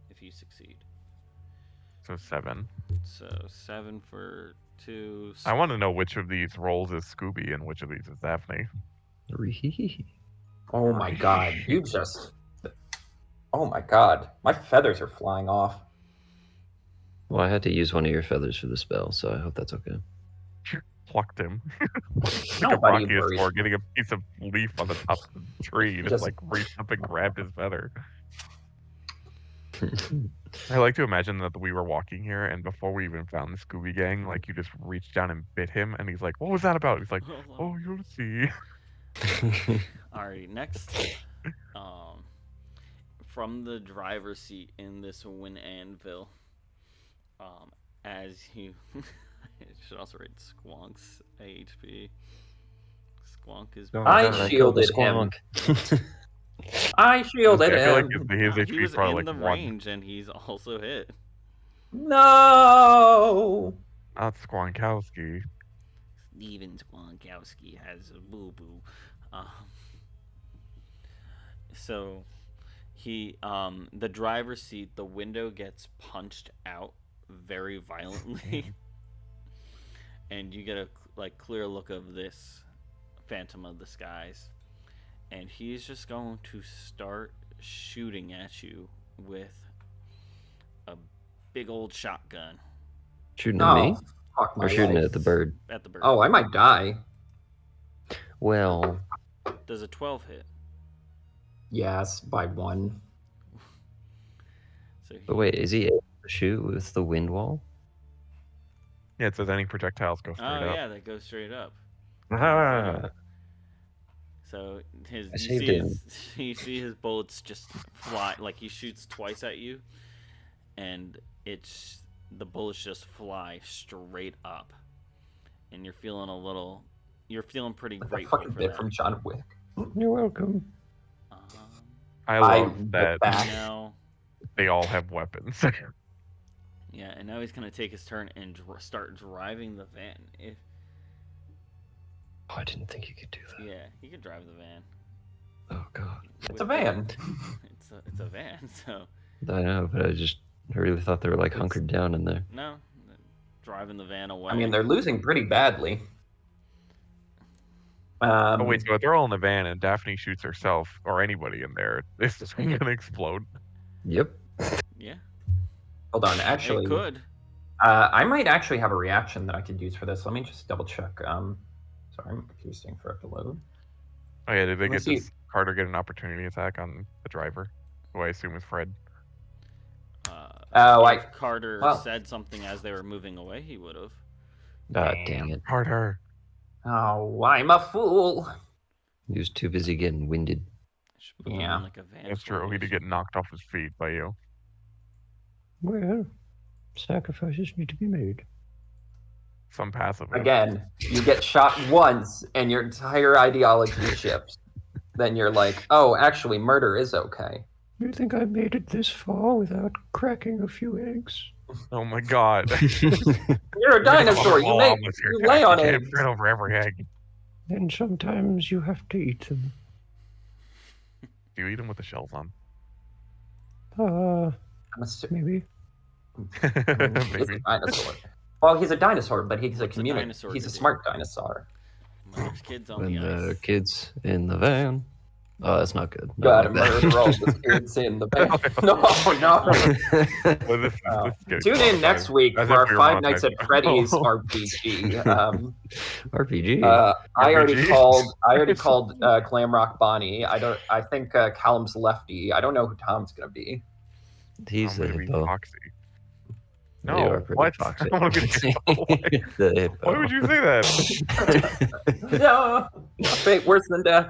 if you succeed. so 7. So 7 for 2. I want to know which of these rolls is Scooby and which of these is Daphne. Oh my god, you just... Oh my god, my feathers are flying off. Well, I had to use one of your feathers for the spell, so I hope that's okay. Plucked him. Like a Nobody Brachiosaur worries. getting a piece of leaf on the top of the tree. Just Just- like reached up and grabbed his feather. I like to imagine that we were walking here, and before we even found the Scooby Gang, like you just reached down and bit him, and he's like, "What was that about?" He's like, "Oh, you'll see." Alright, next. From the driver's seat in this wind anvil, as you... I should also rate Squonk's HP. Squonk is... I shielded him. I shielded I feel like him. his he HP was is probably in the like 1. range, and he's also hit. No! Not Skwonkowski. Steven Skwonkowski has a boo-boo. So he, the driver's seat, the window gets punched out very violently, and you get a clear look of this Phantom of the Skies, and he's just going to start shooting at you with a big old shotgun. Shooting at me? Fuck my Or shooting life. at the bird? At the bird. Oh, I might die. Well, Does a 12 hit? Yes, by 1. So but wait, is he able to shoot with the wind wall? Yeah, it says any projectiles go straight up. yeah, that goes straight up. Ah, So I saved him. you see his bullets just fly, like he shoots twice at you, and the bullets just fly straight up, and you're feeling pretty Like that grateful fucking for bit that. from John Wick. You're welcome. I I love look that back. Now, they all have weapons. yeah, and now he's gonna take his turn and start driving the van. Oh, I didn't think you could do that. Yeah, he could drive the van. Oh god. It's a van. It's a van, so I know, but I really thought they were like hunkered down in there. no, driving the van away. I mean, they're losing pretty badly. Oh wait, so if they're all in the van and Daphne shoots herself or anybody in there, this is gonna explode. Yep. Yeah, Hold on, actually, it could. I might actually have a reaction that I could use for this. Let me just double check. Sorry, my computer's taking forever to load. Oh yeah, did they Let's get see. this Carter get an opportunity attack on the driver, who I assume is Fred? Oh, If Carter said something as they were moving away, he would have. Dang it. Carter. Oh, I'm a fool. He was too busy getting winded. Should put them in like a van. It's true. He did get knocked off his feet by you. Well, sacrifices need to be made. Some passively. Again, you get shot once and your entire ideology shifts. Then you're like, oh, actually, murder is okay. You think I made it this far without cracking a few eggs? Oh my god. You're a dinosaur. You lay on eggs. Right over every egg. And sometimes you have to eat them. Do you eat them with the shells on? Maybe. He's a dinosaur. Well, he's a dinosaur, but he's he's a smart dinosaur. There's kids on when the ice. Kids in the van. Oh, that's not good. Gotta murder all the kids in the van. No. Tune in next week for our Five Nights at Freddy's RPG. RPG. I already called Glam Rock Bonnie. I think Calum's Lefty. I don't know who Tom's gonna be. He's the hippo. Foxy. No, they are pretty foxy. Why would you say that? No, fate worse than death.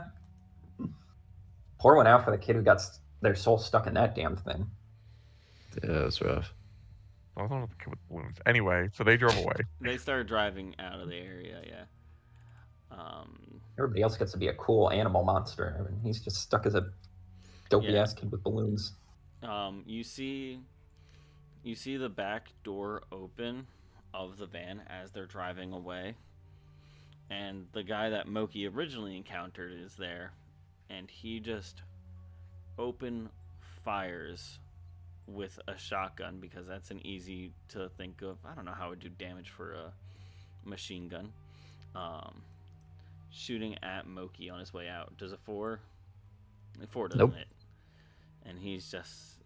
Pour one out for the kid who got their soul stuck in that damn thing. Yeah, that's rough. I was on with the kid with balloons. Anyway, so they drove away. They started driving out of the area, yeah. Everybody else gets to be a cool animal monster. I mean, he's just stuck as a dopey-ass kid with balloons. You see the back door open of the van as they're driving away. And the guy that Mokie originally encountered is there. And he just open fires with a shotgun because that's an easy to think of. I don't know how it would do damage for a machine gun. Shooting at Mokie on his way out. Does a 4? 4 doesn't hit. And he's just...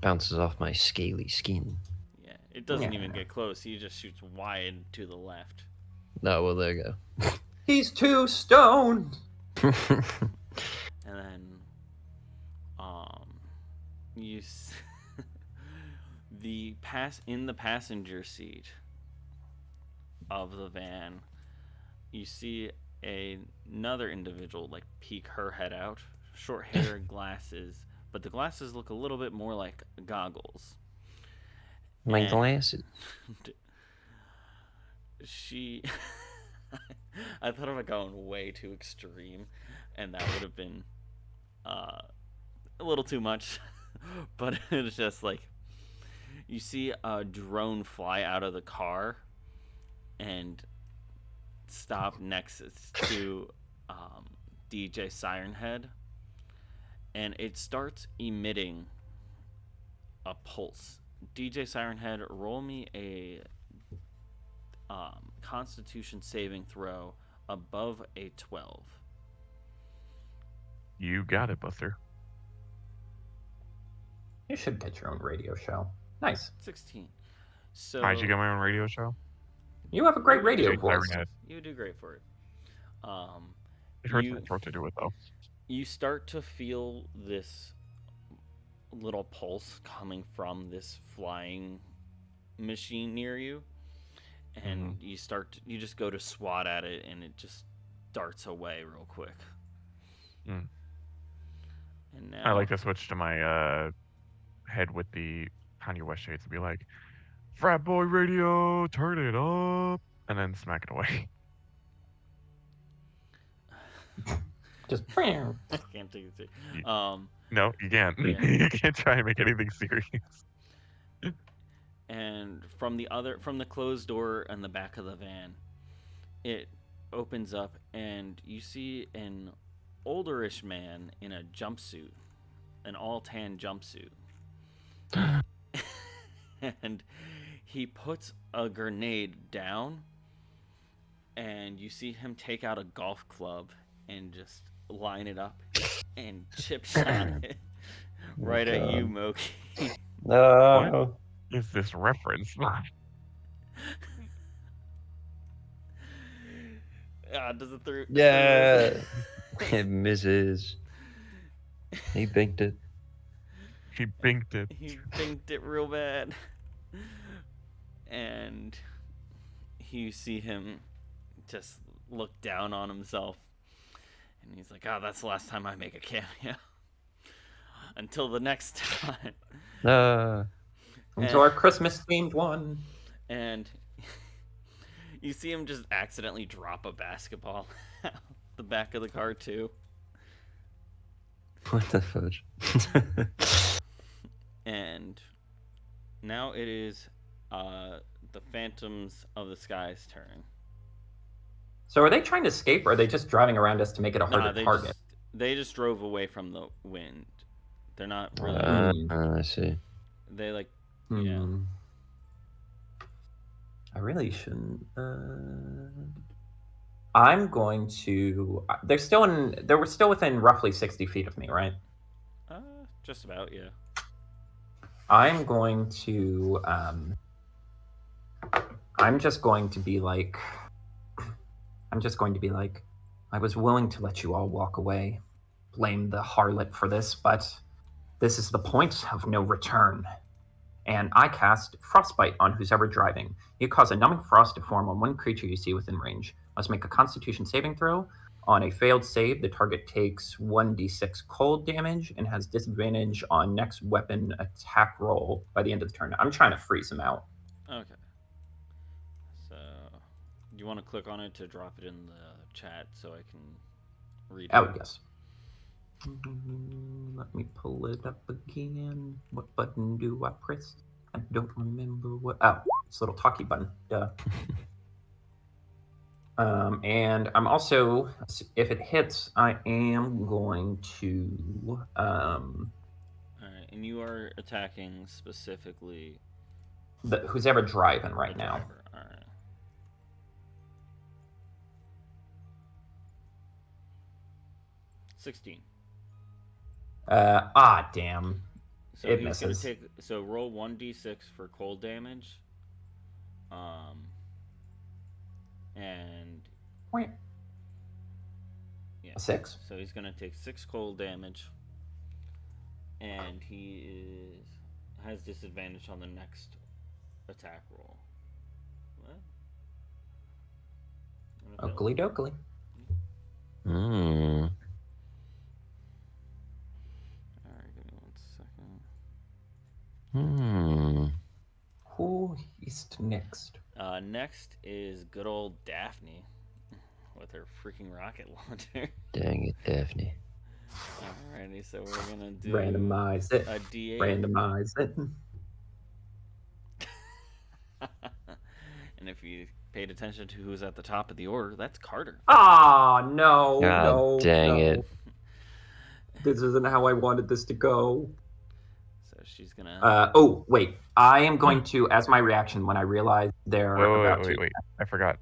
bounces off my scaly skin. Yeah, it doesn't even get close. He just shoots wide to the left. No, well, there you go. He's too stoned! And then, in the passenger seat of the van, you see another individual like peek her head out, short hair, glasses, but the glasses look a little bit more like goggles. My glasses. I thought of it going way too extreme, and that would have been a little too much. But it's just like you see a drone fly out of the car and stop next to DJ Siren Head, and it starts emitting a pulse. DJ Siren Head, roll me a Constitution saving throw above a 12. You got it, Buster. You should get your own radio show. Nice. 16. So I should get my own radio show. You have a great radio voice. You do great for it. It hurts my throat to do it though. You start to feel this little pulse coming from this flying machine near you, and you just go to swat at it, and it just darts away real quick. And now I like to switch to my head with the Kanye West shades and be like, "Frat boy radio, turn it up," and then smack it away. Just I can't take it. No, you can't. Yeah. You can't try and make anything serious. And from the closed door in the back of the van, it opens up, and you see an olderish man in a jumpsuit, an all tan jumpsuit. And he puts a grenade down, and you see him take out a golf club and just line it up and chip shot it right at you, Mokie. No. What is this reference? Does it through? Yeah. It misses. He banked it. He binked it. He binked it real bad. And you see him just look down on himself. And he's like, oh, that's the last time I make a cameo. Until the next time. Until our Christmas-themed one. And you see him just accidentally drop a basketball out the back of the car, too. What the fudge? And now it is the Phantoms of the Sky's turn. So are they trying to escape, or are they just driving around us to make it a harder target? They just drove away from the wind. They're not really... I see. They, like... Yeah. I really shouldn't... I'm going to... They were still within roughly 60 feet of me, right? Just about, yeah. I'm going to... I'm just going to be like, I was willing to let you all walk away. Blame the harlot for this, but this is the point of no return. And I cast Frostbite on who's ever driving. You cause a numbing frost to form on one creature you see within range. Must make a Constitution saving throw. On a failed save, the target takes 1d6 cold damage and has disadvantage on next weapon attack roll by the end of the turn. I'm trying to freeze him out. Okay. So, do you want to click on it to drop it in the chat so I can read it? Oh, yes. Let me pull it up again. What button do I press? I don't remember what... Oh, it's a little talkie button. Duh. And I'm also, if it hits, I am going to... Alright, and you are attacking specifically... who's ever driving right now. Alright. $16. Damn. So it he's misses. Gonna take, so roll 1d6 for cold damage. And... Wait. Yeah. 6? So he's gonna take 6 cold damage. And he has disadvantage on the next attack roll. What? Oakley dokley. Alright, give me 1 second. Who is next? Next is good old Daphne with her freaking rocket launcher. Dang it, Daphne. Alrighty, so we're gonna do Randomize it. a D8. Randomize it. And if you paid attention to who's at the top of the order, that's Carter. Ah, no, God no, dang no. it. This isn't how I wanted this to go. So she's gonna... oh, wait. I am going to, as my reaction, when I realize they're about to... Wait. I forgot.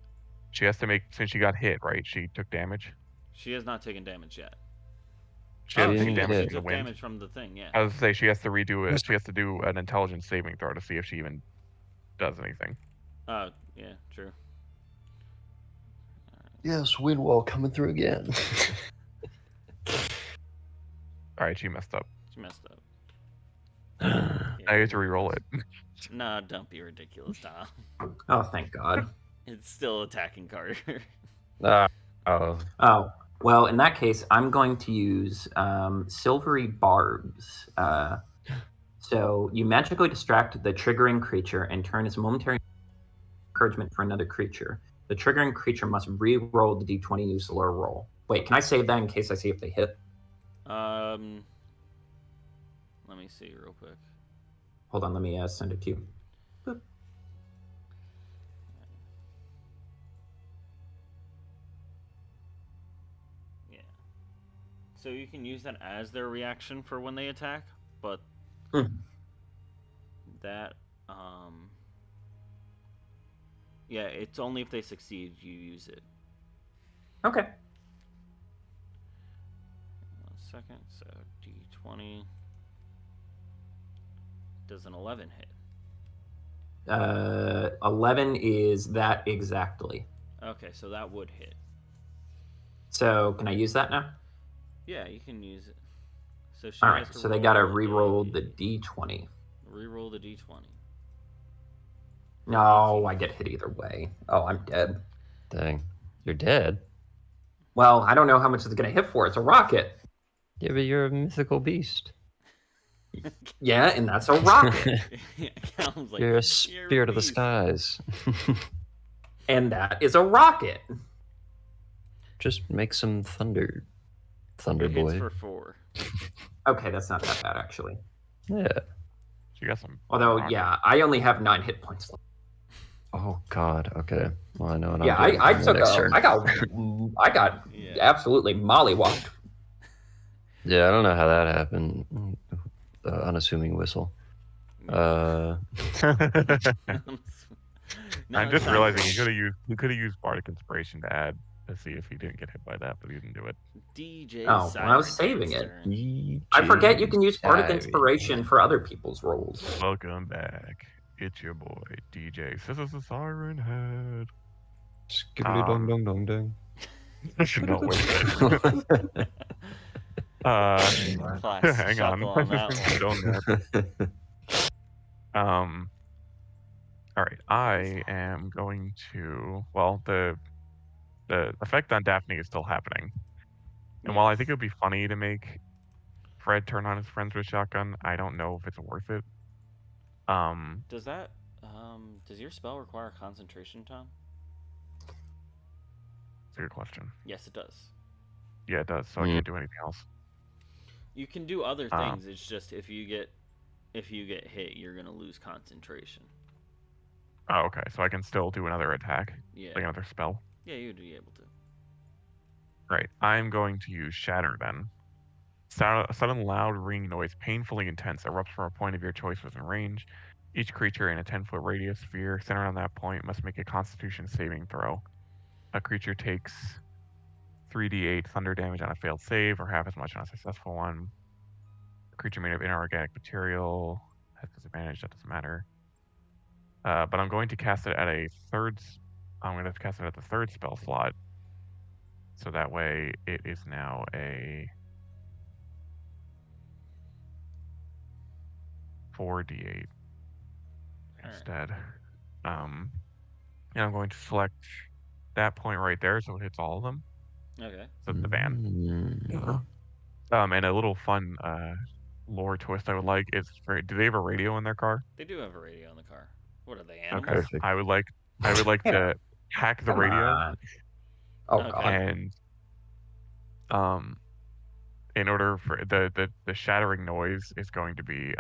She has to make, since she got hit, right? She took damage? She has not taken damage yet. She hasn't didn't taken get damage hit. from the took wind. damage from the thing, yeah. I was to say, she has to redo it. She has to do an intelligence saving throw to see if she even does anything. Yeah, true. Yes, wind wall coming through again. Alright, she messed up. She messed up. I have to re-roll it. Nah, don't be ridiculous, Tom. Oh, thank God. It's still attacking Carter. Oh, well, in that case, I'm going to use Silvery Barbs. So you magically distract the triggering creature and turn as momentary encouragement for another creature. The triggering creature must re-roll the d20 use lower roll. Wait, can I save that in case I see if they hit? Let me see real quick. Hold on, let me send it to you. Boop. Yeah. So you can use that as their reaction for when they attack, but that, yeah, it's only if they succeed you use it. Okay. 1 second, so d20. Does an 11 hit? 11 is that exactly. Okay, so that would hit. So can I use that now? Yeah, you can use it. So she All has right, to so they gotta roll re-roll a- the d20. Reroll the d20. No, I get hit either way. Oh, I'm dead. Dang. You're dead? Well, I don't know how much it's gonna hit for. It's a rocket. Yeah, but you're a mythical beast. Yeah, and that's a rocket. Calum's like, You're a "You're spirit of the beast." skies. And that is a rocket. Just make some thunder. Thunder It hits boy. for 4. Okay, that's not that bad, actually. Yeah. You got some. Although, rocket. yeah, I only have 9 hit points left. Oh God. Okay. Well, I know what Yeah, I'm doing. I for my took next a, turn. I got Yeah. absolutely mollywopped. Yeah, I don't know how that happened. Unassuming whistle. No, I'm it just sounds realizing like he could have used Bardic Inspiration to add to see if he didn't get hit by that, but he didn't do it. DJ Oh, well, I was Siren saving Head's it. turn. I forget you can use Bardic Siren. Inspiration for other people's rolls. Welcome back. It's your boy, DJ Siren Head. Skibbly dong dong dong dong. No, wait. Class Hang on. chuckle on that one. All right. I am going to. Well, the effect on Daphne is still happening, and while I think it would be funny to make Fred turn on his friends with shotgun, I don't know if it's worth it. Does that does your spell require concentration, Tom? It's a good question. Yes, it does. Yeah, it does. So I can't do anything else. You can do other things. It's just if you get hit, you're gonna lose concentration. Oh, okay. So I can still do another attack, Yeah. like another spell. Yeah, you'd be able to. Right. I'm going to use Shatter then. A sudden loud ringing noise, painfully intense, erupts from a point of your choice within range. Each creature in a 10-foot radius sphere centered on that point must make a Constitution saving throw. A creature takes 3d8 thunder damage on a failed save, or half as much on a successful one. A creature made of inorganic material has disadvantage. That doesn't matter. But I'm going to cast it at a third. I'm going to cast it at the third spell slot. So that way, it is now a 4d8 instead. And I'm going to select that point right there, so it hits all of them. Okay. So the van. And a little fun lore twist I would like is do they have a radio in their car? They do have a radio in the car. What are they, animals? Okay. Perfect. I would like to hack the Come radio on. Oh, Okay. God. and in order for the shattering noise is going to be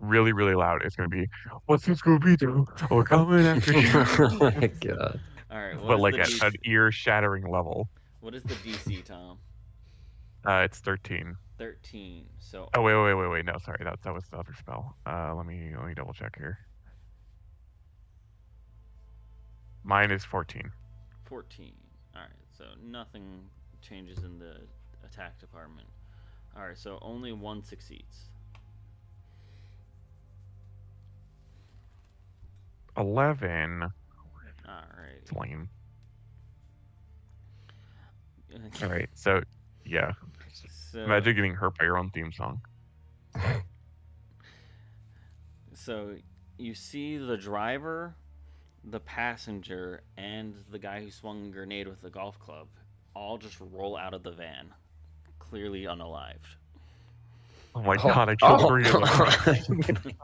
really, really loud. It's going to be, what's this Scooby-Doo? We're coming after you. Oh my God. All right. But like at an ear-shattering level. What is the DC, Tom? It's 13. 13. So. Oh wait. No, sorry, that was the other spell. Let me double check here. Mine is 14. 14. All right. So nothing changes in the attack department. All right. So only one succeeds. 11. All right. It's lame. All right. So yeah. So, Imagine getting hurt by your own theme song. So you see the driver, the passenger, and the guy who swung a grenade with the golf club all just roll out of the van, clearly unalived. Oh my God! I killed 3 of them.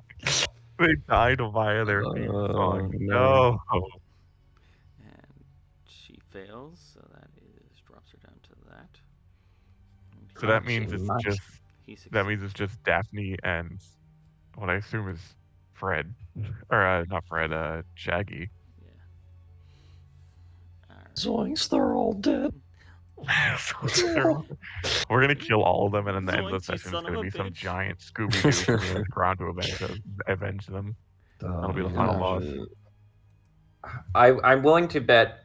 They died via their theme song. No. And she fails, so that drops her down to that. And So that means it's much. just he succeeds. that means it's just Daphne and what I assume is Fred, or not Fred, Shaggy. Yeah. All right. Zoinks, they're all dead. We're gonna kill all of them, and then the end of the Zoinks, you session is son of gonna a be some bitch. giant Scooby-Doo coming in the ground to avenge them. That'll be the final boss. I'm willing to bet.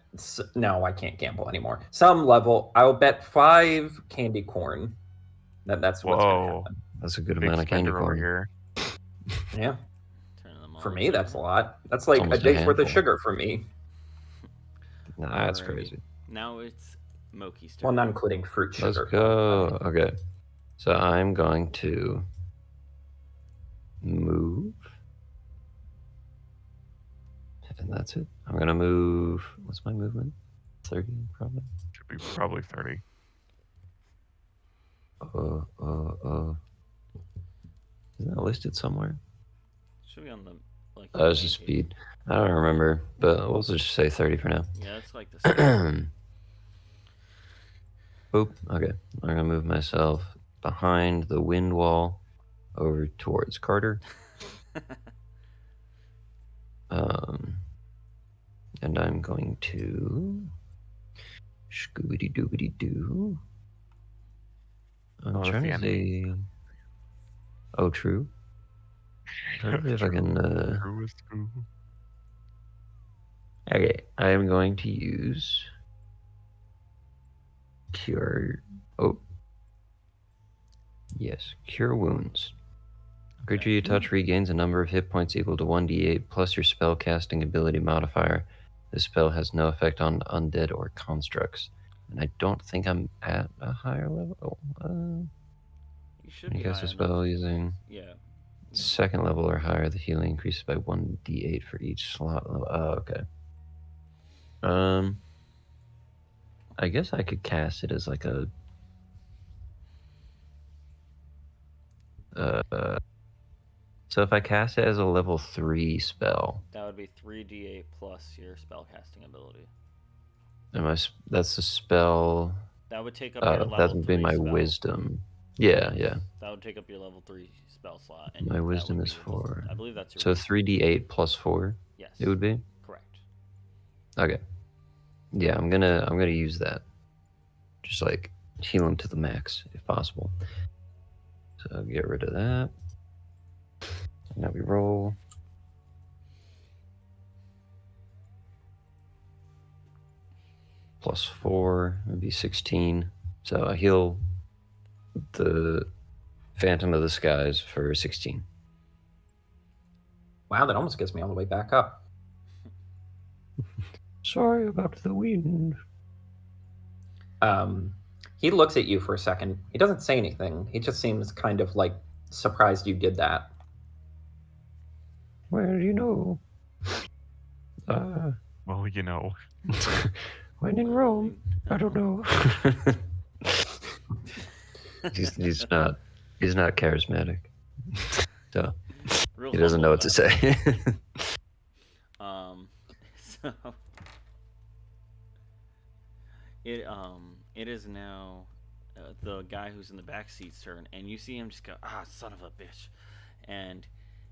No, I can't gamble anymore. Some level, I'll bet 5 candy corn. That's what's going to happen. That's a good Big amount of candy spender over corn. here. Yeah. Turn them all For me, over. that's a lot. That's like a almost a day's worth of handful. sugar for me. Nah, that's Alrighty. crazy. Now it's Mokie's turn. Well, not including fruit Let's sugar. go. Okay. So I'm going to move. And that's it. I'm going to move. What's my movement? 30, probably. Should be probably 30. Isn't that listed somewhere? Should be on the like. It's main the page. speed. I don't remember, but we'll just say 30 for now. Yeah, it's like the speed. Boop. Okay. I'm gonna move myself behind the wind wall over towards Carter. And I'm going to Scooby Doobity Doo. I'm Oh, that's trying the to enemy. say. Oh, true. Trying to see if I can. True is true. Okay, I am going to use Cure. Oh, yes, Cure Wounds. Creature you touch regains a number of hit points equal to 1d8 plus your spell casting ability modifier. This spell has no effect on undead or constructs. And I don't think I'm at a higher level. You should You be cast high a spell enough. using Yeah. second level or higher. The healing increases by 1d8 for each slot level. Oh, okay. I guess I could cast it as like a. So if I cast it as a level 3 spell, That would be 3d8 plus your spellcasting ability. that's the spell. That would take up your That level would 3 be my spell. wisdom. Yeah. That would take up your level 3 spell slot. And My wisdom would is be 4. I believe that's your So wisdom. 3d8 plus 4. Yes. It would be. Correct. Okay. Yeah, I'm gonna use that. Just like heal him to the max if possible. So get rid of that. Now we roll. Plus 4 would be 16. So I heal the Phantom of the Skies for 16. Wow, that almost gets me all the way back up. Sorry about the wind. He looks at you for a second. He doesn't say anything. He just seems kind of like surprised you did that. Well, you know. Well, you know. When in Rome, I don't know. he's not charismatic. So Real he doesn't know what to say. So it is now the guy who's in the back seat's turn, and you see him just go, son of a bitch, and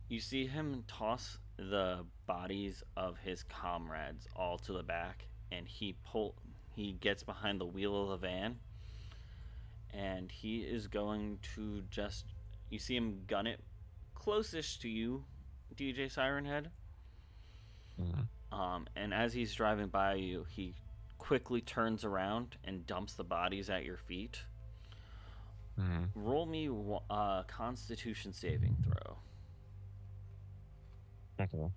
you see him toss the bodies of his comrades all to the back, and he gets behind the wheel of the van, and he is going to just, you see him gun it closest to you, DJ Siren Head. And as he's driving by you, he quickly turns around and dumps the bodies at your feet. Roll me a Constitution saving throw. Okay.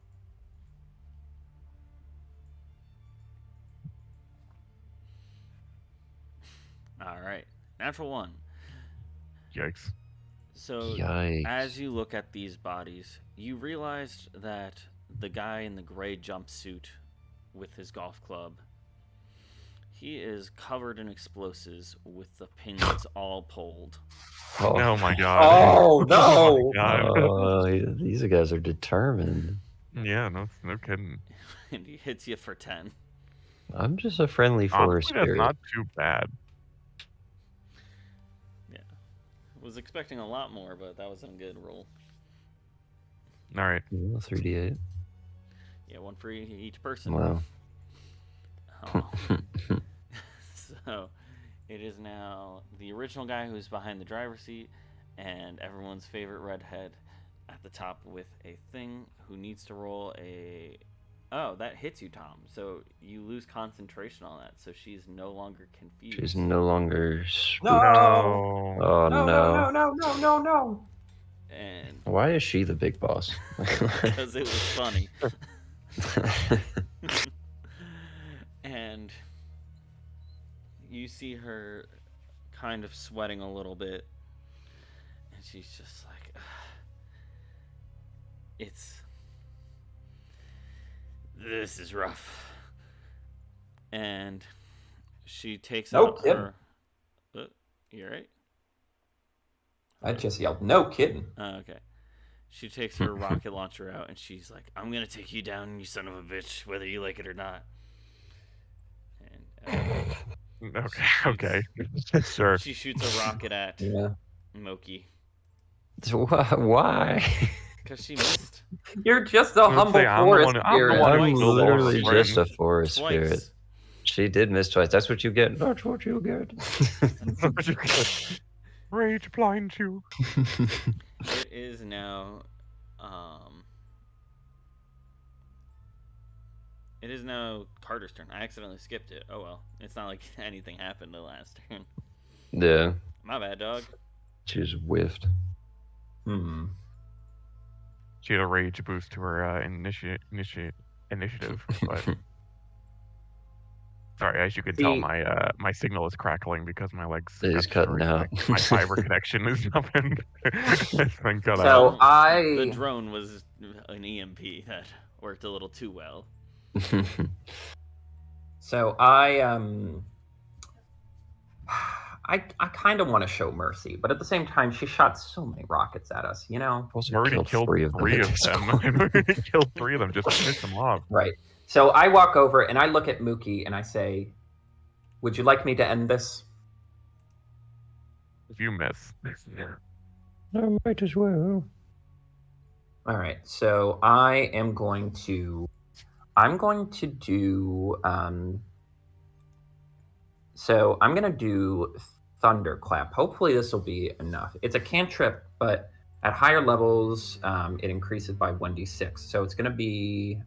All right, natural 1. Yikes. So Yikes. as you look at these bodies, you realized that the guy in the gray jumpsuit with his golf club, he is covered in explosives with the pins all pulled. Oh my god. Oh no! Oh my god. These guys are determined. Yeah, no kidding. And he hits you for 10. I'm just a friendly forest Honestly, that's spirit. not too bad. Yeah. Was expecting a lot more, but that was a good roll. All right. 3d8. Yeah, one for each person. Wow. So it is now the original guy who's behind the driver's seat and everyone's favorite redhead at the top with a thing who needs to roll a... Oh, that hits you, Tom. So you lose concentration on that. So she's no longer confused. She's no longer... No! Oh, No! And Why is she the big boss? because it was funny. And you see her kind of sweating a little bit, And she's just like, this is rough. And she takes out her. You right? I just yelled, "No kidding!" Okay. She takes her rocket launcher out, and she's like, "I'm gonna take you down, you son of a bitch, whether you like it or not." And okay, sure. She shoots a rocket at Mokie. Why? Because she missed. You're just a humble forest spirit. I'm literally just a forest spirit. She did miss twice. That's what you get. That's what you get. Rage blinds you. It is now. It is now Carter's turn. I accidentally skipped it. Oh well. It's not like anything happened the last turn. Yeah. My bad, dog. She just whiffed. She had a rage boost to her initiative, but sorry, as you can tell, my signal is crackling because my legs is cutting out. My fiber connection is nothing. It's been cut out. The drone was an EMP that worked a little too well. So I kind of want to show mercy, but at the same time, she shot so many rockets at us, you know? I already killed three of them. I already killed 3 of them just to piss them off. Right. So I walk over and I look at Mokie and I say, "Would you like me to end this?" If you miss. I might as well. All right. So I'm going to do so I'm going to do Thunderclap. Hopefully this will be enough. It's a cantrip, but at higher levels, it increases by 1d6. So it's going to be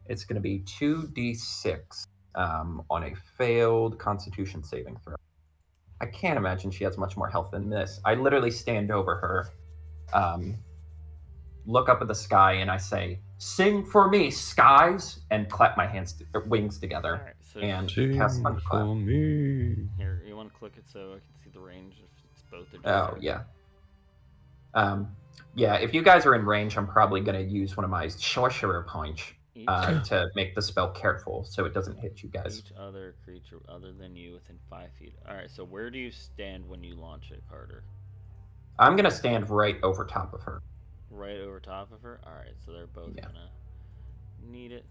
2d6 on a failed Constitution saving throw. I can't imagine she has much more health than this. I literally stand over her, look up at the sky, and I say, "Sing for me, skies!" and clap my wings together. All right, so and cast Thunderclap. Here, you want to click it so I can see the range if it's both or just yeah. If you guys are in range, I'm probably going to use one of my sorcerer punch to make the spell careful so it doesn't hit you guys. Each other creature other than you within 5 feet. All right, so where do you stand when you launch it, Carter? I'm going to stand right over top of her. Right over top of her? Alright, so they're both gonna need it.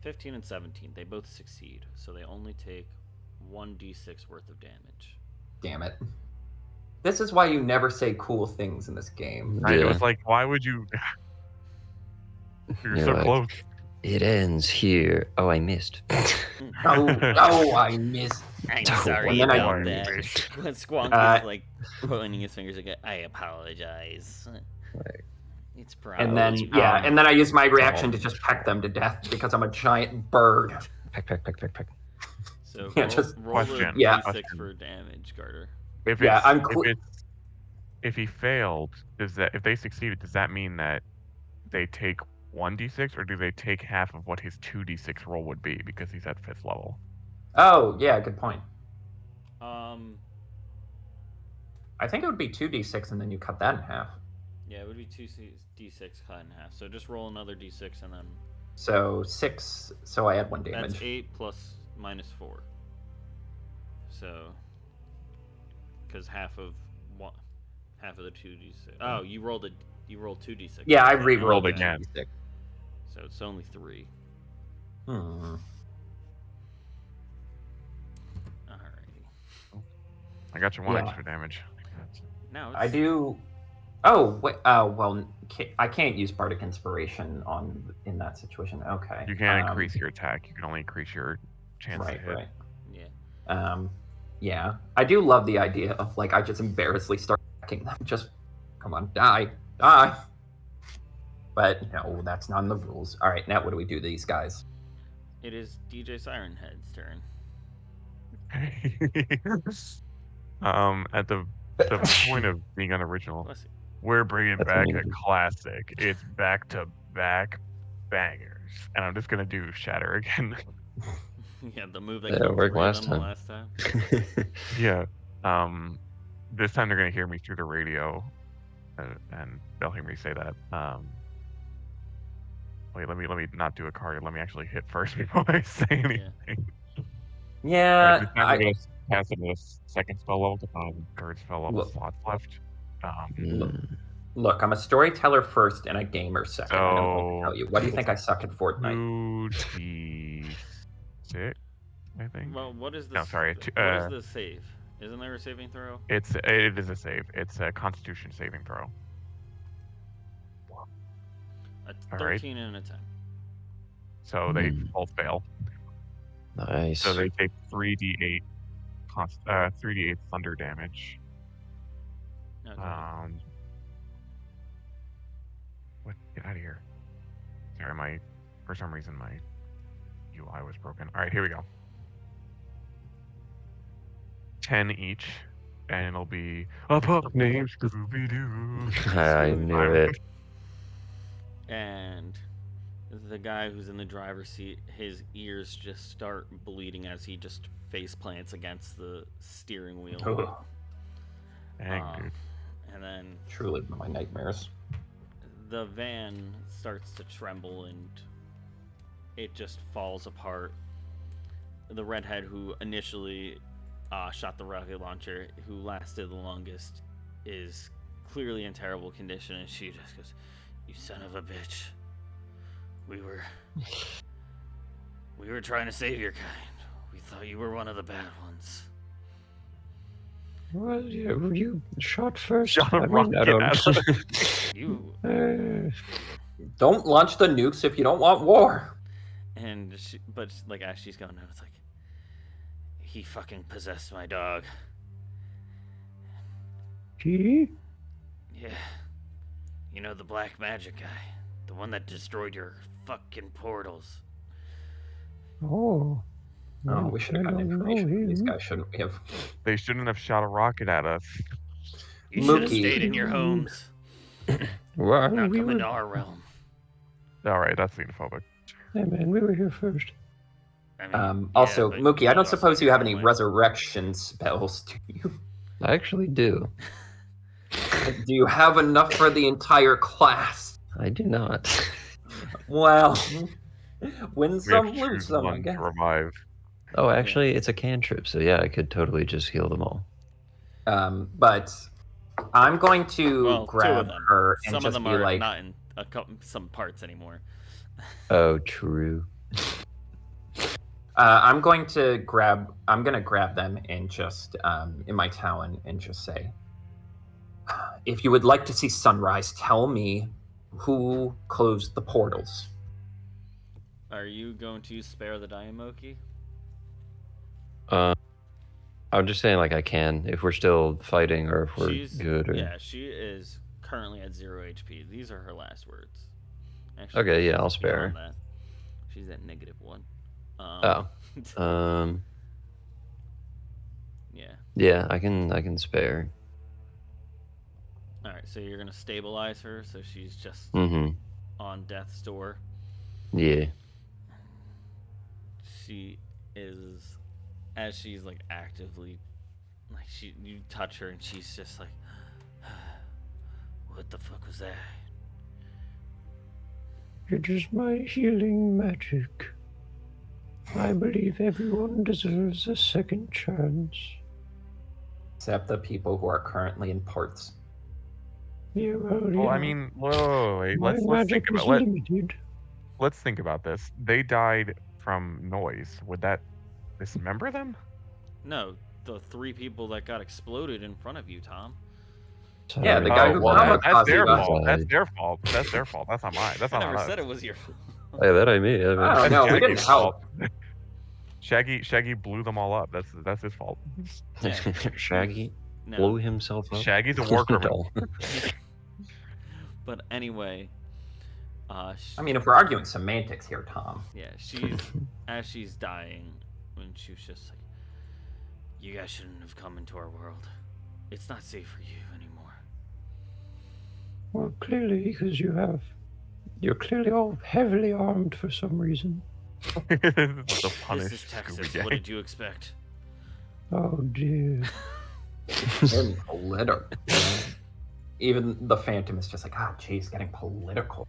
15 and 17, they both succeed, so they only take 1d6 worth of damage. Damn it. This is why you never say cool things in this game. Right, it was like, why would you... You're so like, close. It ends here. Oh, I missed. I missed. I'm sorry about that. When Squonk is like pointing his fingers again, I apologize. It's probably. And then and then I use my reaction to just peck them to death because I'm a giant bird. Peck. So roll question. a d6 for damage, Carter. If he failed, if they succeeded, does that mean that they take 1d6, or do they take half of what his 2d6 roll would be because he's at 5th level? Oh, yeah, good point. I think it would be 2d6 and then you cut that in half. Yeah, it would be 2d6 cut in half. So just roll another d6 and then... So 6, so I add 1 damage. That's 8 plus minus 4. So... Because half of the 2d6... Oh, you rolled 2d6. Yeah, I re-rolled again. So it's only 3. I got your 1 extra damage. Now I do. Oh wait. Well, I can't use Bardic Inspiration in that situation. Okay. You can't increase your attack. You can only increase your chance to hit. Right. Yeah. Yeah. I do love the idea of I just embarrassingly start attacking them. Just come on, die. But no, that's not in the rules. All right, now what do we do to these guys? It is DJ Siren Head's turn. At the point of being unoriginal, we're bringing back a classic. It's back-to-back bangers, and I'm just gonna do Shatter again. Yeah, the move that Yeah, it killed worked 3 of last them the time. last time. Yeah. This time they're gonna hear me through the radio, and they'll hear me say that. Wait, let me not do a card. Let me actually hit first before I say anything. Yeah, This time we're gonna pass it a second spell level to third spell level slots left. Look, I'm a storyteller first and a gamer second. I don't know what to tell you. What do you think I suck at Fortnite? 2d6, I think. Well, what is this? No, sorry. What is the save? Isn't there a saving throw? It is a save. It's a Constitution saving throw. A 13 and a 10. So they both fail. Nice. So they take 3d8 3d8 thunder damage. Okay. What? Get out of here. Sorry, for some reason my UI was broken. All right, here we go. 10 each, and it'll be a pup named Scooby-Doo. I knew it. And the guy who's in the driver's seat, his ears just start bleeding as he just face plants against the steering wheel. Dang, dude. And then truly my nightmares. The van starts to tremble and it just falls apart. The redhead who initially shot the rocket launcher, who lasted the longest, is clearly in terrible condition, and she just goes, "You son of a bitch. We were trying to save your kind. We thought you were one of the bad ones." Well, you shot first. Shot a rocket at us. You don't launch the nukes if you don't want war. And but as she's going down, it's like, "He fucking possessed my dog." He? Yeah. You know, the black magic guy. The one that destroyed your fucking portals. Oh. Oh, we should have gotten information from these guys, shouldn't we have? They shouldn't have shot a rocket at us. You should have stayed in your homes. Well, Not come into our realm. Alright, that's xenophobic. Hey man, we were here first. I mean, also, yeah, Mokie, I don't also suppose you have any like... resurrection spells, do you? I actually do. Do you have enough for the entire class? I do not. Well, win some, lose some, I guess. Revive. Oh, actually, it's a cantrip, so yeah, I could totally just heal them all. But I'm going to grab her and some just of them be are like, not in some parts anymore. Oh, true. I'm gonna grab them and just in my talon and just say, if you would like to see sunrise, tell me who closed the portals. Are you going to spare the dying Mokie? I'm just saying, I can, if we're still fighting or if we're good. Or... Yeah, she is currently at 0 HP. These are her last words. Actually, okay, yeah, I'll spare her. She's at -1. Yeah. Yeah, I can spare. All right, so you're gonna stabilize her, so she's just on death's door. Yeah. She is, as she's actively, you touch her and she's just like, "What the fuck was that?" It is my healing magic. I believe everyone deserves a second chance. Except the people who are currently in parts. Yeah, well, yeah. I mean, wait, let's think about it. Let's think about this. They died from noise. Would that dismember them? No, the 3 people that got exploded in front of you, Tom. Yeah, the guy who that's their fault. That's their fault. That's their fault. That's not mine. That's not I never us. said it was your fault. Hey, that ain't me. Oh, no, we didn't help. Shaggy blew them all up. That's his fault. Yeah. Shaggy blew himself up. Shaggy's a war criminal. But anyway, I mean, if we're arguing semantics here, Tom. Yeah, as she's dying, when she was just like, "You guys shouldn't have come into our world. It's not safe for you anymore." Well, clearly, because you're clearly all heavily armed for some reason. The punish This is Texas. Scooby What Gang. did you expect? Oh dear. Getting political. Even the Phantom is just like, geez, getting political.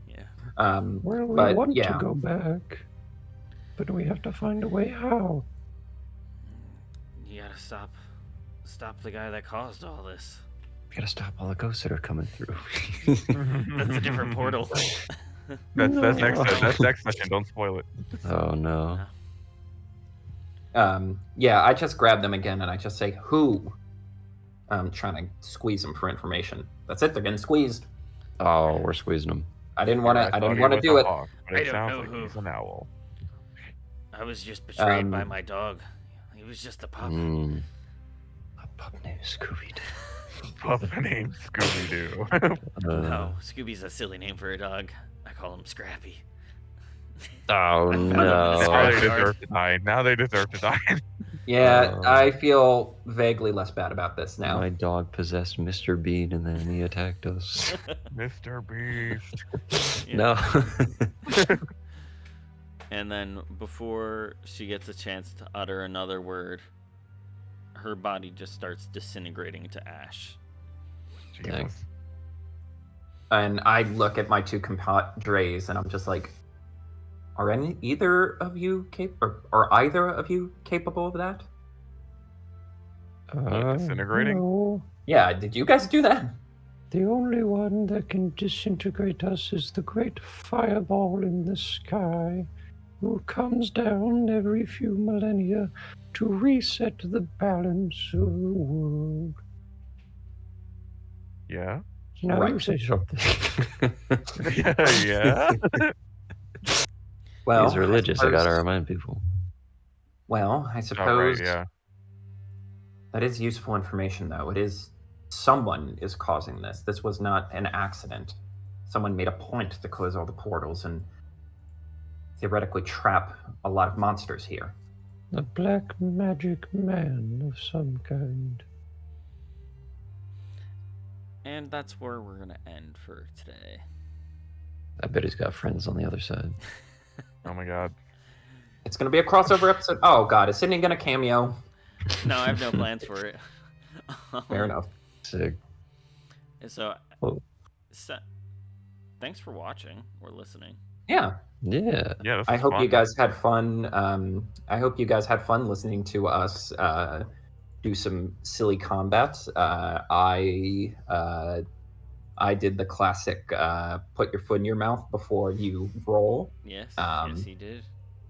Yeah. Well, we But, want yeah. to go back, but we have to find a way how. You gotta stop the guy that caused all this. We gotta stop all the ghosts that are coming through. That's a different portal. That's No. next session. Don't spoil it. Oh no. Yeah, I just grab them again and I just say, who? I'm trying to squeeze them for information. That's it. They're getting squeezed. Oh, we're squeezing them. I didn't want to. I didn't he want to was do a it. hawk, but I it don't sounds know like who. he's an owl. I was just betrayed by my dog. He was just a pup. A pup named Scooby-Doo. Pup named Scooby-Doo. No, Scooby's a silly name for a dog. I call him Scrappy. Oh found Now him no. in they the deserve to die. Now they deserve to die. Yeah, I feel vaguely less bad about this now. My dog possessed Mr. Bean and then he attacked us. Mr. Beast. Yeah. No. And then before she gets a chance to utter another word, her body just starts disintegrating to ash. Dang. Jesus. And I look at my two compadres and I'm just like, are either of you either of you capable of that? Disintegrating? No. Yeah, did you guys do that? The only one that can disintegrate us is the great fireball in the sky, who comes down every few millennia to reset the balance of the world. Yeah. Now Right. you say something. Yeah. Well, He's religious. I gotta suppose- remind people. Well, I Oh, suppose right, yeah. that is useful information, though. It is someone is causing this. This was not an accident. Someone made a point to close all the portals and theoretically trap a lot of monsters here. A black magic man of some kind. And that's where we're gonna end for today. I bet he's got friends on the other side. Oh my god. It's going to be a crossover episode. Oh God, is Sydney going to cameo? No, I have no plans for it. Fair enough. Sick. So, Oh. thanks for watching or listening. Yeah. Yeah. Yeah, this I was hope fun. you guys had fun. I hope you guys had fun listening to us do some silly combat. I did the classic put your foot in your mouth before you roll. Yes, Um, yes, he did.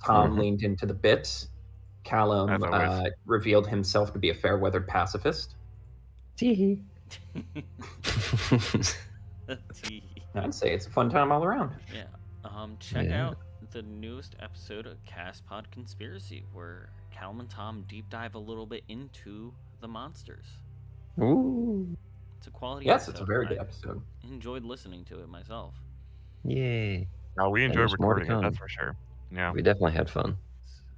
Tom Mhm. leaned into the bit. Callum As always. revealed himself to be a fair-weathered pacifist. Tee. I'd say it's a fun time all around. Yeah. Check Yeah. out the newest episode of Castpod Conspiracy, where Calum and Tom deep dive a little bit into the monsters. Ooh. It's a quality Yes, episode. it's a very good I episode. enjoyed listening to it myself. Yay. No, we And enjoyed there's more to recording it, that's come. for sure. Yeah. We definitely had fun.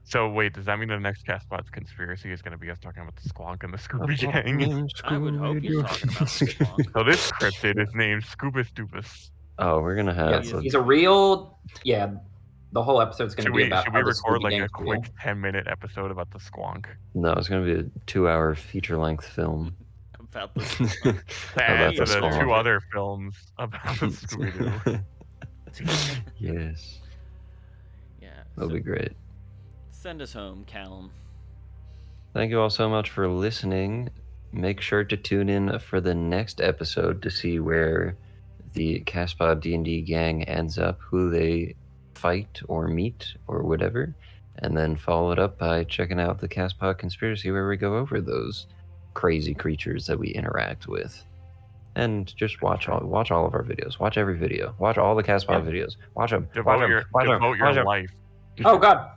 So wait, does that mean the next Castpod's conspiracy is going to be us talking about the Squonk and the Scooby A pup Gang? named I would hope you're talking about the Squonk. So this cryptid is named Scoobus Doobus. Oh, we're gonna have. Yes, he's a real. Yeah, the whole episode's going to Should be we, about should how we the record Scooby like a Gang's real. quick 10-minute episode about the Squonk? No, it's gonna be a 2-hour feature-length film. About the To add About to the the Squonk. 2 other films about the Scooby-Doo. Yes, Yeah. that'll so be great. send us home, Calum. Thank you all so much for listening. Make sure to tune in for the next episode to see where the CastpoDND gang ends up, who they fight or meet or whatever, and then follow it up by checking out the Castpod Conspiracy, where we go over those crazy creatures that we interact with. And just watch all of our videos. Watch every video. Watch all the Castpod videos. Watch them. Devote your life. Oh God.